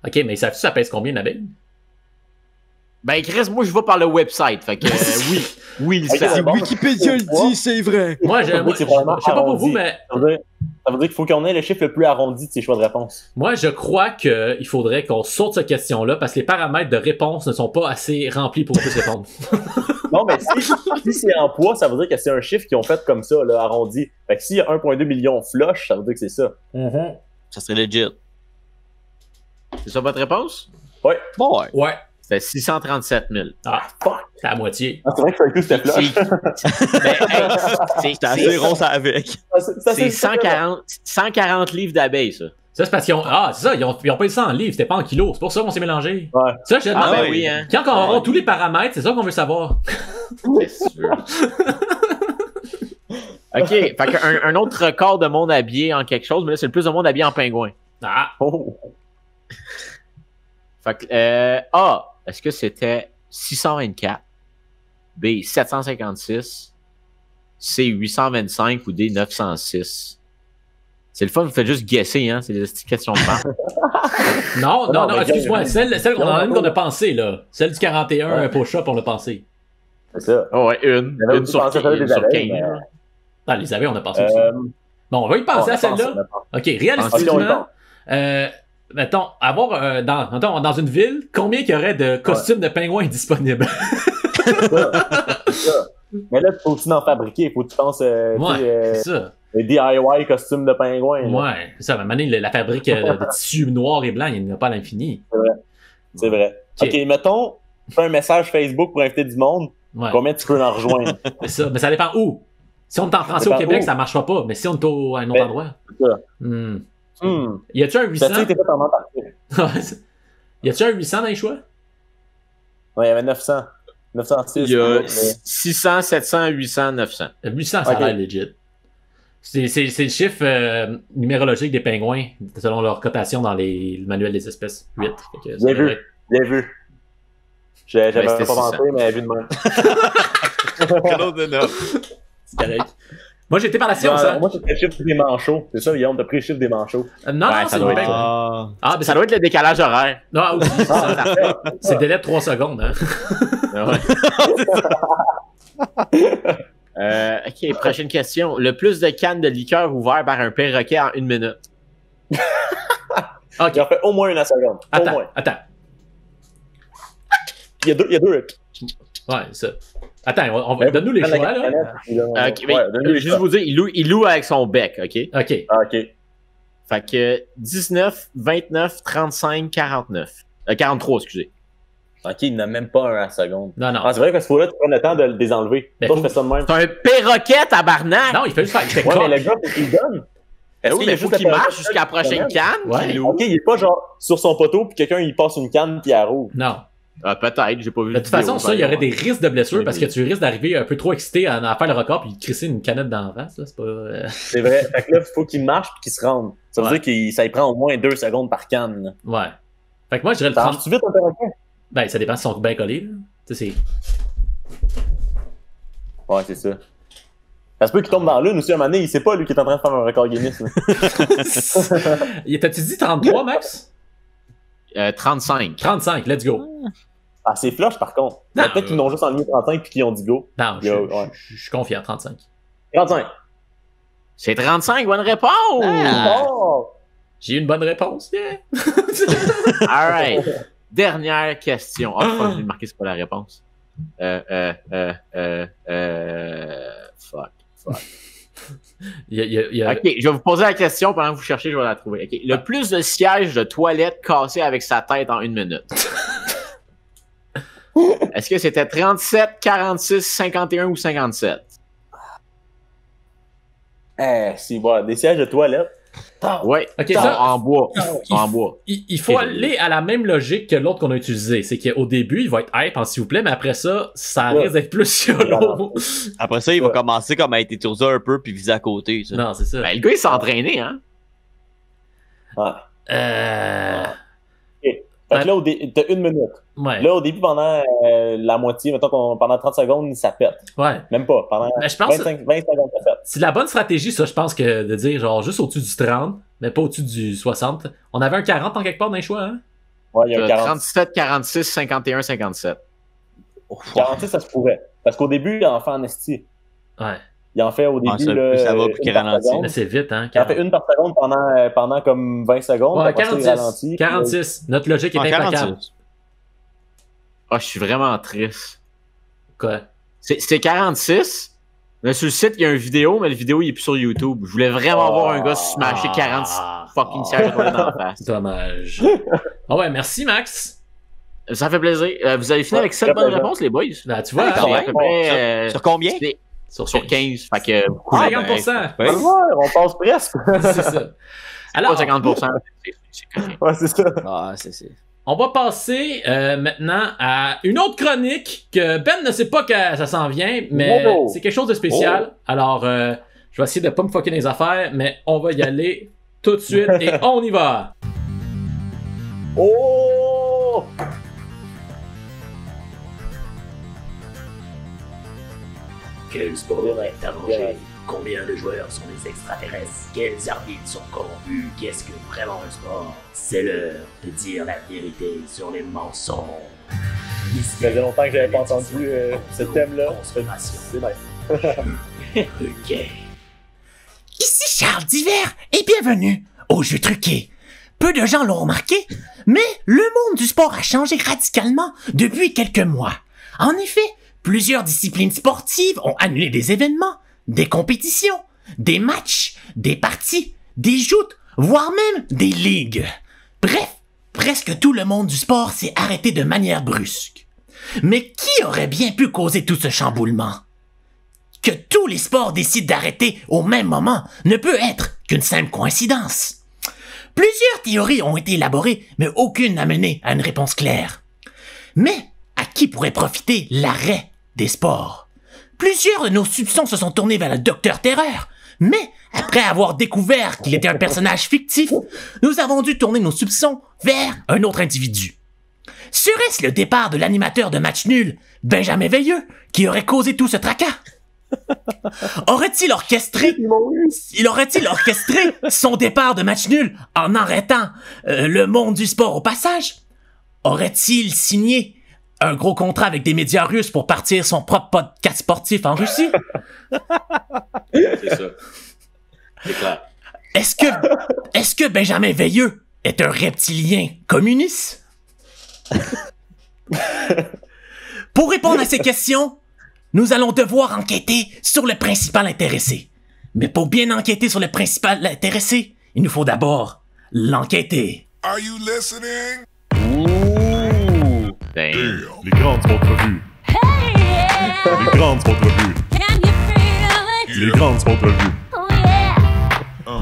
Speaker 3: Ok, mais savais-tu ça pèse combien d'abeilles?
Speaker 4: Ben, Chris, moi, je vais par le website. Fait que, oui,
Speaker 5: Ok,
Speaker 4: ça.
Speaker 5: d'abord,
Speaker 9: Wikipédia le dit, c'est vrai.
Speaker 3: Moi, je
Speaker 5: Oui, c'est vraiment
Speaker 3: je sais pas pour vous,
Speaker 5: arrondi.
Speaker 3: mais
Speaker 5: Ça veut dire qu'il faut qu'on ait le chiffre le plus arrondi de ses choix de réponse.
Speaker 3: moi, je crois qu'il faudrait qu'on saute cette question-là parce que les paramètres de réponse ne sont pas assez remplis pour qu'on puisse répondre.
Speaker 5: Non, mais si c'est en poids, ça veut dire que c'est un chiffre qu'ils ont fait comme ça, là, arrondi. Fait que s'il y a 1,2 million flush, ça veut dire que c'est ça.
Speaker 9: Ça serait legit.
Speaker 4: C'est ça votre réponse?
Speaker 9: Bon, ouais.
Speaker 3: Ouais.
Speaker 4: C'était 637 000.
Speaker 3: Ah, fuck. C'est à moitié.
Speaker 5: Ah, c'est vrai que Frankie, c'était flush.
Speaker 9: J'étais assez rond ça avec.
Speaker 4: C'est 140 livres d'abeilles, ça.
Speaker 3: Ça, c'est parce qu'ils ont. Ah, c'est ça, ils ont payé ça en livres, c'était pas en kilos. C'est pour ça qu'on s'est mélangé.
Speaker 5: Ouais.
Speaker 3: Ça, je te demande.
Speaker 4: ben oui, hein.
Speaker 3: Quand on aura tous les paramètres, c'est ça qu'on veut savoir.
Speaker 4: C'est sûr. OK, fait qu'un autre record de monde habillé en quelque chose, mais là, c'est le plus de monde habillé en pingouin.
Speaker 3: Ah,
Speaker 5: Oh.
Speaker 4: Fait que, A, est-ce que c'était 624, B, 756, C, 825 ou D, 906? C'est le fun, vous faites juste guesser, hein? C'est des questions de maths.
Speaker 3: Non, excuse-moi. Celle qu'on a pensé, là. Celle du 41 push-up, on l'a pensé.
Speaker 5: C'est ça.
Speaker 4: Oh, ouais, une sur 15.
Speaker 3: Ah, les abeilles, on a pensé aussi. Bon, on va y penser à celle-là. OK, réalistiquement, mettons, avoir dans une ville, combien il y aurait de costumes de pingouins disponibles?
Speaker 5: C'est ça. Mais là, il faut aussi en fabriquer. Il faut que tu penses
Speaker 3: c'est ça.
Speaker 5: les DIY costumes de pingouins. Là.
Speaker 3: Ouais, c'est ça. À un moment donné, la fabrique de tissu noir et blanc, il n'y en a pas à l'infini.
Speaker 5: C'est vrai. OK, mettons, tu fais un message Facebook pour inviter du monde.
Speaker 3: Ouais.
Speaker 5: Combien tu peux en rejoindre?
Speaker 3: C'est ça. Mais ça dépend où. Si on est en français au Québec, ça ne marchera pas. Mais si on est à un autre endroit.
Speaker 5: C'est ça.
Speaker 3: Y a-tu un 800?
Speaker 5: Ça, t'es fait en partie.
Speaker 3: Y a-tu un 800 dans les choix?
Speaker 5: Ouais, il y avait 900. 906.
Speaker 4: Il y a 600, 700, 800, 900.
Speaker 3: 800, ça a l'air legit. C'est le chiffre numérologique des pingouins, selon leur cotation dans le manuel des espèces. 8.
Speaker 5: Bien vu. Bien vu. J'avais pas pensé, mais vu de même.
Speaker 3: C'est correct. Moi, j'étais par la science.
Speaker 5: Moi, j'ai pris le chiffre des manchots. C'est ça, Guillaume, t'as pris le chiffre des manchots.
Speaker 3: Non,
Speaker 4: ça doit être... ça doit être le décalage horaire.
Speaker 3: Non, aussi, c'est le délai de 3 secondes. Hein.
Speaker 4: OK, prochaine question. Le plus de cannes de liqueur ouvertes par un perroquet en 1 minute.
Speaker 5: Okay. Il en fait au moins 1 seconde.
Speaker 3: Attends.
Speaker 5: Il y a deux.
Speaker 3: Ouais, ça. Attends, donne-nous les choix, là.
Speaker 4: Juste vous dire, il loue avec son bec, OK?
Speaker 3: OK.
Speaker 4: Fait que 19, 29, 35, 49. 43, excusez.
Speaker 5: OK, il n'a même pas 1 à la seconde.
Speaker 3: Non.
Speaker 5: C'est vrai que ce fois-là, tu prends le temps de les enlever. Toi, je fais ça de même.
Speaker 4: C'est un perroquet, tabarnak!
Speaker 3: Non, il fait juste faire.
Speaker 5: Ouais, mais le gars, il donne.
Speaker 4: Est-ce qu'il faut qu'il marche jusqu'à la prochaine canne?
Speaker 3: Ouais.
Speaker 5: OK, il est pas genre sur son poteau, puis quelqu'un, il passe une canne, puis il roule.
Speaker 3: Non.
Speaker 4: Peut-être, j'ai pas vu.
Speaker 3: De toute façon, ça, il y aurait des risques de blessure parce que tu risques d'arriver un peu trop excité à faire le record puis de crisser une canette dans la face. Là. C'est pas.
Speaker 5: C'est vrai. Fait que là, il faut qu'il marche puis qu'il se rende. Ça veut dire que ça lui prend au moins 2 secondes par canne. Là.
Speaker 3: Ouais. Fait que moi, je dirais le 30.
Speaker 5: Tu vite un perroquet?
Speaker 3: Ben, ça dépend si ils sont bien collés. Là. Tu sais, c'est.
Speaker 5: Ouais, c'est ça. Ça se peut qu'il tombe dans l'une aussi un moment donné. Il sait pas, lui, qui est en train de faire un record Guinness.
Speaker 3: T'as-tu dit 33, Max?
Speaker 4: 35.
Speaker 3: 35, let's go.
Speaker 5: Ah, c'est flush par contre. Peut-être qu'ils n'ont juste enlevé 35 puis qu'ils ont dit go.
Speaker 3: Non, je suis confiant, 35.
Speaker 5: 35.
Speaker 4: C'est 35, bonne réponse!
Speaker 3: J'ai eu une bonne réponse, yeah.
Speaker 4: Alright. Dernière question. Oh, je vais marquer c'est pas la réponse. Fuck. Ok, je vais vous poser la question pendant que vous cherchez, je vais la trouver. Okay. Le plus de sièges de toilette cassés avec sa tête en 1 minute. Est-ce que c'était 37, 46, 51 ou 57?
Speaker 5: Si, voilà, des sièges de toilette.
Speaker 4: Ouais,
Speaker 3: okay, ça,
Speaker 4: en bois.
Speaker 3: Il faut aller à la même logique que l'autre qu'on a utilisé. C'est qu'au début, il va être hype, s'il vous plaît, mais après ça, ça risque d'être plus YOLO.
Speaker 9: Après ça, il va commencer comme à être étourdi un peu puis viser à côté. Ça.
Speaker 3: Non, c'est ça.
Speaker 4: Ben, le gars, il s'est entraîné, hein?
Speaker 5: Fait que là, t'as 1 minute.
Speaker 3: Ouais.
Speaker 5: Là, au début, pendant la moitié, mettons pendant 30 secondes, ça pète.
Speaker 3: Ouais.
Speaker 5: Même pas. Pendant 20 secondes, ça pète.
Speaker 3: C'est la bonne stratégie, ça, je pense, que de dire genre juste au-dessus du 30, mais pas au-dessus du 60. On avait un 40 en quelque part dans les choix, hein?
Speaker 5: Ouais, il y a un 40.
Speaker 4: 37, 46, 51, 57.
Speaker 5: 46, ça se pourrait. Parce qu'au début, il en fait en esti.
Speaker 3: Ouais.
Speaker 5: Il en fait au début.
Speaker 9: Ça va plus qu'il ralentit.
Speaker 3: Mais c'est vite, hein?
Speaker 5: Il en fait 1 par seconde pendant comme 20 secondes.
Speaker 3: Ouais, 46. 46. Notre logique est impeccable.
Speaker 4: Je suis vraiment triste.
Speaker 3: Quoi?
Speaker 4: C'est 46. Mais sur le site, il y a une vidéo, mais la vidéo, il est plus sur YouTube. Je voulais vraiment voir un gars se smasher 40 fucking sièges dans la face.
Speaker 3: Dommage. Ouais, merci, Max.
Speaker 4: Ça fait plaisir. Vous avez fini avec 7 bonnes réponses, les boys?
Speaker 3: Là, tu vois,
Speaker 4: à peu près,
Speaker 9: sur combien?
Speaker 3: Sur
Speaker 4: 15. Fait que
Speaker 3: 50%.
Speaker 5: Ouais, on passe presque.
Speaker 3: C'est ça.
Speaker 4: Alors, 50%.
Speaker 5: Ouais, c'est ça.
Speaker 3: On va passer maintenant à une autre chronique que Ben ne sait pas que ça s'en vient, mais c'est quelque chose de spécial. Alors, je vais essayer de pas me fucker les affaires, mais on va y aller tout de suite et on y va.
Speaker 7: Quel sport est arrangé? Combien de joueurs sont des extraterrestres? Quels arbitres sont corrompus? Qu'est-ce que vraiment un sport? C'est l'heure de dire la vérité sur les mensonges.
Speaker 5: Ça faisait longtemps que j'avais pas entendu ce thème-là. C'est nice.
Speaker 7: Ok.
Speaker 2: Ici Charles Divers et bienvenue au jeu truqué. Peu de gens l'ont remarqué, mais le monde du sport a changé radicalement depuis quelques mois. En effet, plusieurs disciplines sportives ont annulé des événements, des compétitions, des matchs, des parties, des joutes, voire même des ligues. Bref, presque tout le monde du sport s'est arrêté de manière brusque. Mais qui aurait bien pu causer tout ce chamboulement? Que tous les sports décident d'arrêter au même moment ne peut être qu'une simple coïncidence. Plusieurs théories ont été élaborées, mais aucune n'a mené à une réponse claire. Mais à qui pourrait profiter l'arrêt des sports? Plusieurs de nos soupçons se sont tournés vers le Docteur Terreur, mais après avoir découvert qu'il était un personnage fictif, nous avons dû tourner nos soupçons vers un autre individu. Serait-ce le départ de l'animateur de Match Nul, Benjamin Veilleux, qui aurait causé tout ce tracas? Aurait-il orchestré son départ de Match Nul en arrêtant le monde du sport au passage? Aurait-il signé un gros contrat avec des médias russes pour partir son propre podcast sportif en Russie?
Speaker 4: C'est ça. C'est clair.
Speaker 2: Est-ce que Benjamin Veilleux est un reptilien communiste? Pour répondre à ces questions, nous allons devoir enquêter sur le principal intéressé. Mais pour bien enquêter sur le principal intéressé, il nous faut d'abord l'enquêter.
Speaker 10: Are you listening?
Speaker 4: Damn.
Speaker 10: Les grandes entrevues. Les grandes entrevues. Les grandes entrevues.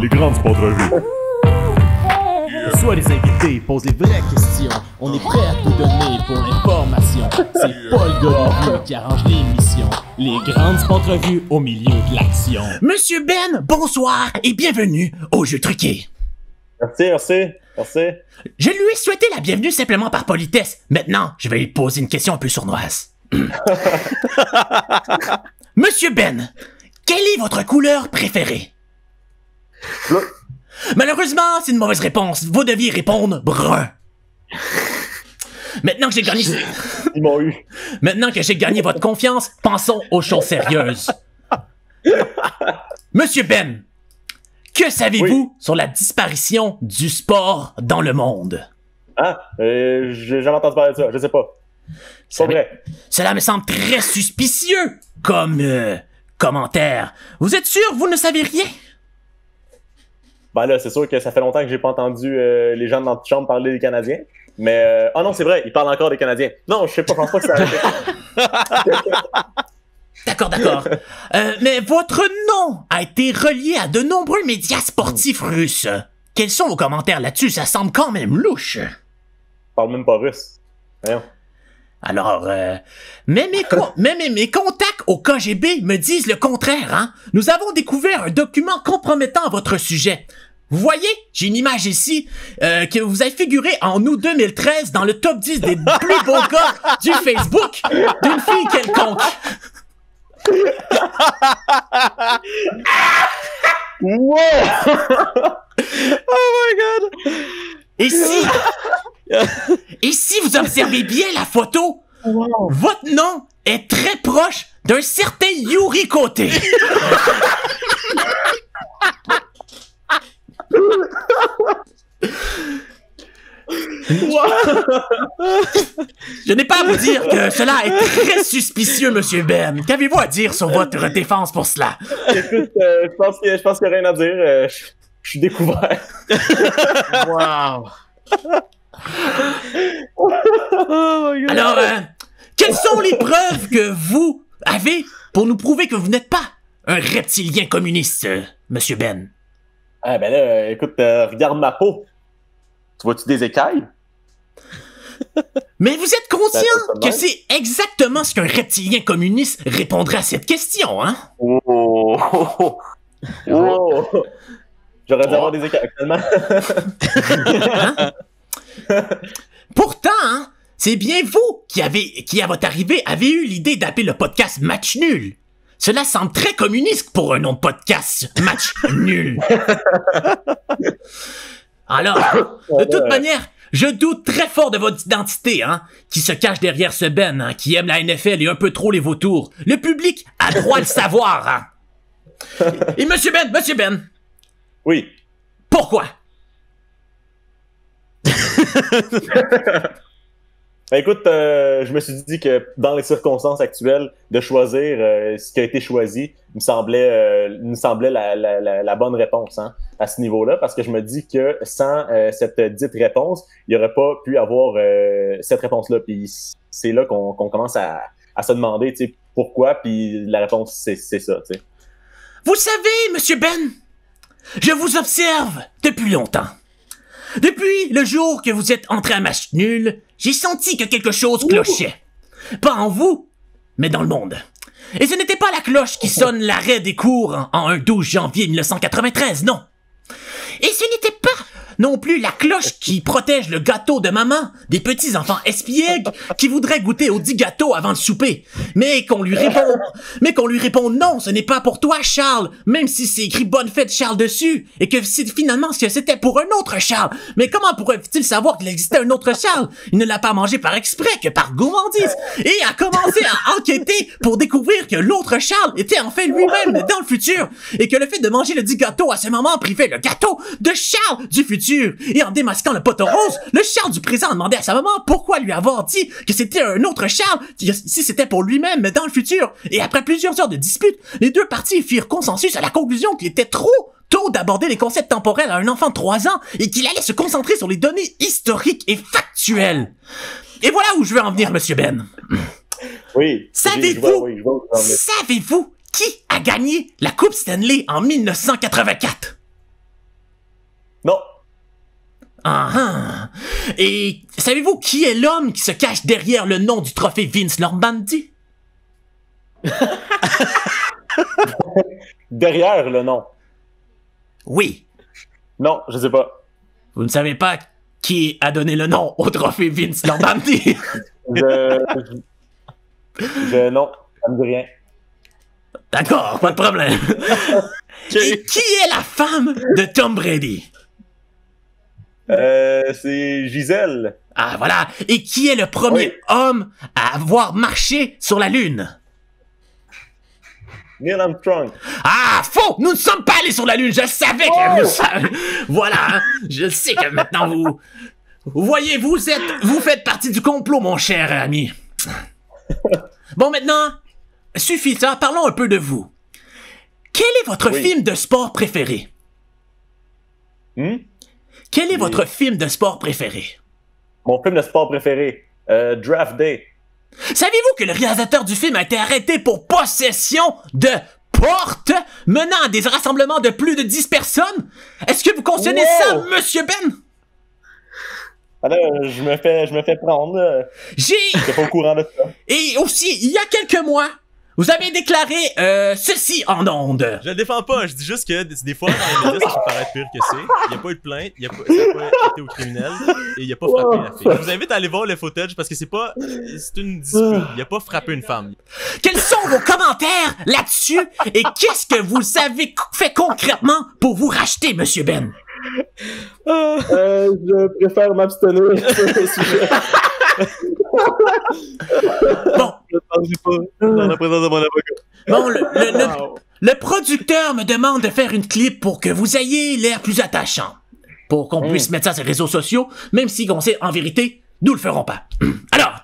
Speaker 10: Les grandes entrevues.
Speaker 11: Sois les invités, pose les vraies questions. On est prêt à tout donner pour l'information. C'est Paul Golivieux qui arrange l'émission. Les grandes entrevues au milieu de l'action.
Speaker 2: Monsieur Ben, bonsoir et bienvenue au jeu truqué.
Speaker 5: Merci.
Speaker 2: Je lui ai souhaité la bienvenue simplement par politesse. Maintenant, je vais lui poser une question un peu sournoise. Monsieur Ben, quelle est votre couleur préférée?
Speaker 5: Bleu.
Speaker 2: Malheureusement, c'est une mauvaise réponse. Vous deviez répondre brun. Maintenant que j'ai gagné...
Speaker 5: Ils m'ont eu.
Speaker 2: Maintenant que j'ai gagné votre confiance, pensons aux choses sérieuses. Monsieur Ben, que savez-vous sur la disparition du sport dans le monde?
Speaker 5: J'ai jamais entendu parler de ça, je sais pas. C'est pas vrai.
Speaker 2: Cela me semble très suspicieux comme commentaire. Vous êtes sûr, vous ne savez rien?
Speaker 5: Ben là, c'est sûr que ça fait longtemps que j'ai pas entendu les gens de l'antichambre parler des Canadiens. Mais, non, c'est vrai, ils parlent encore des Canadiens. Non, je sais pas, je pense pas que ça arrêté.
Speaker 2: D'accord. Mais votre nom a été relié à de nombreux médias sportifs russes. Quels sont vos commentaires là-dessus? Ça semble quand même louche.
Speaker 5: Je parle même pas russe. Voyons.
Speaker 2: Alors, mais mes contacts au KGB me disent le contraire, hein? Nous avons découvert un document compromettant à votre sujet. Vous voyez, j'ai une image ici que vous avez figuré en août 2013 dans le top 10 des plus beaux gars du Facebook d'une fille quelconque.
Speaker 5: Wow! Oh my god!
Speaker 2: Et si vous observez bien la photo, votre nom est très proche d'un certain Yuri Côté. Je n'ai pas à vous dire que cela est très suspicieux, Monsieur Ben. Qu'avez-vous à dire sur votre défense pour cela?
Speaker 5: Écoute, je pense qu'il n'y a rien à dire. Je suis découvert.
Speaker 4: Wow.
Speaker 2: Alors, quelles sont les preuves que vous avez pour nous prouver que vous n'êtes pas un reptilien communiste, Monsieur Ben?
Speaker 5: Ah ben là, écoute, regarde ma peau. Tu vois-tu des écailles?
Speaker 2: Mais vous êtes conscient que c'est exactement ce qu'un reptilien communiste répondrait à cette question, hein?
Speaker 5: Oh! J'aurais dû avoir des écailles actuellement.
Speaker 2: Hein? Pourtant, hein, c'est bien vous qui à votre arrivée, avez eu l'idée d'appeler le podcast Match Nul. Cela semble très communiste pour un nom de podcast. Match nul. Alors, de toute manière, je doute très fort de votre identité, hein, qui se cache derrière ce Ben, hein, qui aime la NFL et un peu trop les vautours. Le public a droit à le savoir, hein. Et Monsieur Ben.
Speaker 5: Oui.
Speaker 2: Pourquoi?
Speaker 5: Ben écoute, je me suis dit que dans les circonstances actuelles, de choisir ce qui a été choisi me semblait la bonne réponse, hein, à ce niveau-là, parce que je me dis que sans cette dite réponse, il n'y aurait pas pu avoir cette réponse-là. Puis c'est là qu'on commence à se demander, tu sais, pourquoi, puis la réponse, c'est ça, tu sais.
Speaker 2: Vous savez, Monsieur Ben, je vous observe depuis longtemps. Depuis le jour que vous êtes entré à match nul, j'ai senti que quelque chose clochait. Pas en vous, mais dans le monde. Et ce n'était pas la cloche qui sonne l'arrêt des cours en un 12 janvier 1993, non. Et ce n'était pas non plus la cloche qui protège le gâteau de maman des petits enfants espiègles qui voudraient goûter au dit gâteau avant le souper. Mais qu'on lui répond non, ce n'est pas pour toi, Charles, même si c'est écrit bonne fête Charles dessus, et que finalement c'était pour un autre Charles. Mais comment pourrait-il savoir qu'il existait un autre Charles? Il ne l'a pas mangé par exprès que par gourmandise, et a commencé à enquêter pour découvrir que l'autre Charles était en fait lui-même dans le futur, et que le fait de manger le dit gâteau à ce moment privait le gâteau de Charles du futur. Et en démasquant le poteau rose, le Charles du présent a demandé à sa maman pourquoi lui avoir dit que c'était un autre Charles si c'était pour lui-même mais dans le futur. Et après plusieurs heures de dispute, les deux parties firent consensus à la conclusion qu'il était trop tôt d'aborder les concepts temporels à un enfant de 3 ans et qu'il allait se concentrer sur les données historiques et factuelles. Et voilà où je veux en venir, Monsieur Ben.
Speaker 5: Oui.
Speaker 2: Savez-vous qui a gagné la Coupe Stanley en 1984?
Speaker 5: Non.
Speaker 2: Ah, et savez-vous qui est l'homme qui se cache derrière le nom du trophée Vince Lombardi?
Speaker 5: Derrière le nom?
Speaker 2: Oui.
Speaker 5: Non, je sais pas.
Speaker 2: Vous ne savez pas qui a donné le nom au trophée Vince Lombardi?
Speaker 5: Non, ça me dit rien.
Speaker 2: D'accord, pas de problème. Et qui est la femme de Tom Brady?
Speaker 5: C'est Gisèle.
Speaker 2: Ah, voilà. Et qui est le premier homme à avoir marché sur la Lune?
Speaker 5: Neil Armstrong.
Speaker 2: Ah, faux! Nous ne sommes pas allés sur la Lune, je savais que vous savez. Voilà, hein. Je sais que maintenant vous voyez, vous faites partie du complot, mon cher ami. Bon, maintenant, suffit ça, parlons un peu de vous. Quel est votre film de sport préféré? Quel est votre film de sport préféré?
Speaker 5: Mon film de sport préféré, Draft Day.
Speaker 2: Saviez-vous que le réalisateur du film a été arrêté pour possession de portes menant à des rassemblements de plus de 10 personnes? Est-ce que vous cautionnez ça, Monsieur Ben?
Speaker 5: Alors, je me fais prendre. J'étais pas au courant de ça.
Speaker 2: Et aussi, il y a quelques mois, vous avez déclaré ceci en ondes.
Speaker 11: Je le défends pas, je dis juste que des fois, dans les médias, ça peut paraître pire que c'est. Il n'y a pas eu de plainte, ça n'a pas été au criminel, et il n'a pas frappé la fille. Je vous invite à aller voir le footage parce que c'est une dispute. Il n'a pas frappé une femme.
Speaker 2: Quels sont vos commentaires là-dessus et qu'est-ce que vous avez fait concrètement pour vous racheter, Monsieur Ben?
Speaker 5: Je préfère m'abstenir sur ce sujet.
Speaker 2: Bon.
Speaker 5: Je ne pas dans la présence de mon avocat.
Speaker 2: Bon, le producteur me demande de faire une clip pour que vous ayez l'air plus attachant. Pour qu'on puisse mettre ça sur les réseaux sociaux, même si on sait en vérité, nous le ferons pas. Alors,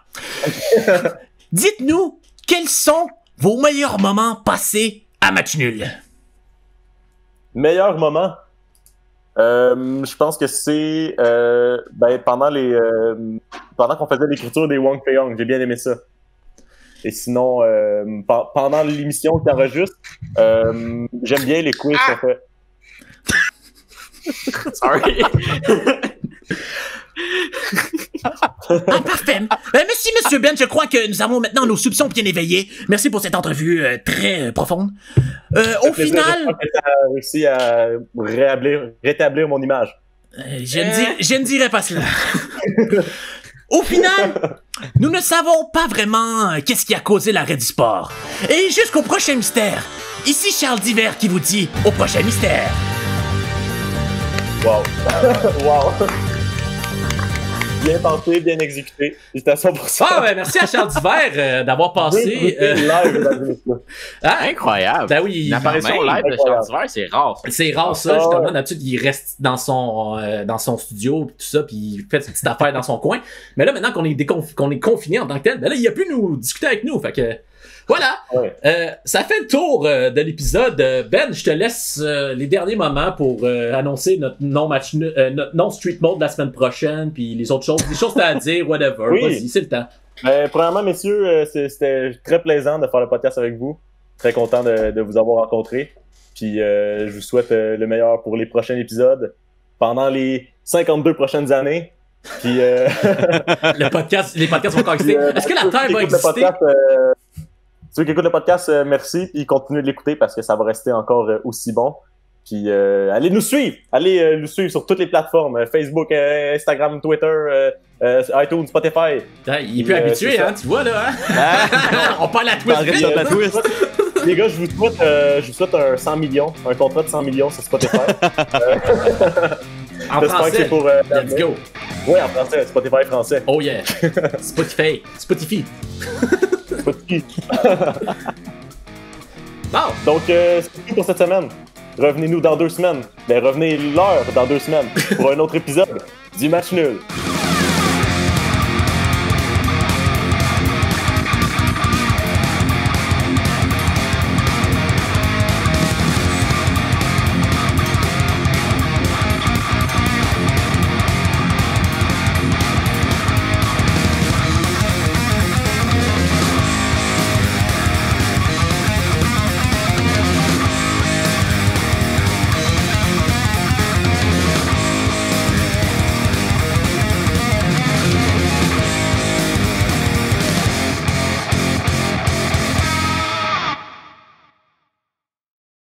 Speaker 2: dites-nous, quels sont vos meilleurs moments passés à match nul?
Speaker 5: Meilleur moment? Je pense que c'est pendant qu'on faisait l'écriture des Wong Fei-Hung, j'ai bien aimé ça. Et sinon, pendant l'émission qui enregistre, j'aime bien les quiz qu'on fait.
Speaker 4: Sorry.
Speaker 2: Parfait. Merci, Monsieur Ben. Je crois que nous avons maintenant nos soupçons bien éveillés. Merci pour cette entrevue très profonde. Au final...
Speaker 5: Je crois que ça a réussi à rétablir mon image.
Speaker 2: Je ne dirais pas cela. Au final, nous ne savons pas vraiment qu'est-ce qui a causé l'arrêt du sport. Et jusqu'au prochain mystère, ici Charles Divers qui vous dit au prochain mystère.
Speaker 5: Wow. Wow. Bien pensé, bien exécuté. Félicitations pour ça.
Speaker 3: Ah, ben, merci à Charles Divers d'avoir passé.
Speaker 4: Incroyable.
Speaker 3: Ben oui.
Speaker 4: Une apparition live de Charles Divers, c'est rare.
Speaker 3: C'est rare, ça, justement. D'habitude, il reste dans son studio, pis tout ça, puis il fait ses petites affaires dans son coin. Mais là, maintenant qu'on est confiné en tant que tel, ben là, il a pu nous discuter avec nous. Fait que, voilà.
Speaker 5: Ouais.
Speaker 3: Ça fait le tour de l'épisode. Ben, je te laisse les derniers moments pour annoncer notre non-street mode de la semaine prochaine, puis les autres choses, des choses à dire, whatever.
Speaker 5: Oui.
Speaker 3: Vas-y, c'est le temps.
Speaker 5: Premièrement, messieurs, c'était très plaisant de faire le podcast avec vous. Très content de vous avoir rencontré. Puis je vous souhaite le meilleur pour les prochains épisodes, pendant les 52 prochaines années. Puis
Speaker 3: les podcasts vont encore exister. Est-ce que la Terre va exister?
Speaker 5: Ceux qui écoutent le podcast, merci, puis continuez de l'écouter parce que ça va rester encore aussi bon. Puis allez nous suivre! Allez nous suivre sur toutes les plateformes, Facebook, Instagram, Twitter, iTunes, Spotify.
Speaker 3: Il est plus habitué, hein, tu vois, là, hein? On parle à twist.
Speaker 5: Les gars, je vous souhaite un 100 millions, un contrat de 100 millions sur Spotify.
Speaker 3: En français,
Speaker 5: que c'est pour,
Speaker 3: let's go.
Speaker 5: Oui, en français, Spotify français.
Speaker 3: Oh yeah. Spotify. Bon.
Speaker 5: Donc, c'est tout pour cette semaine. Revenez-nous dans 2 semaines. Ben, revenez l'heure dans 2 semaines pour un autre épisode du Match Nul.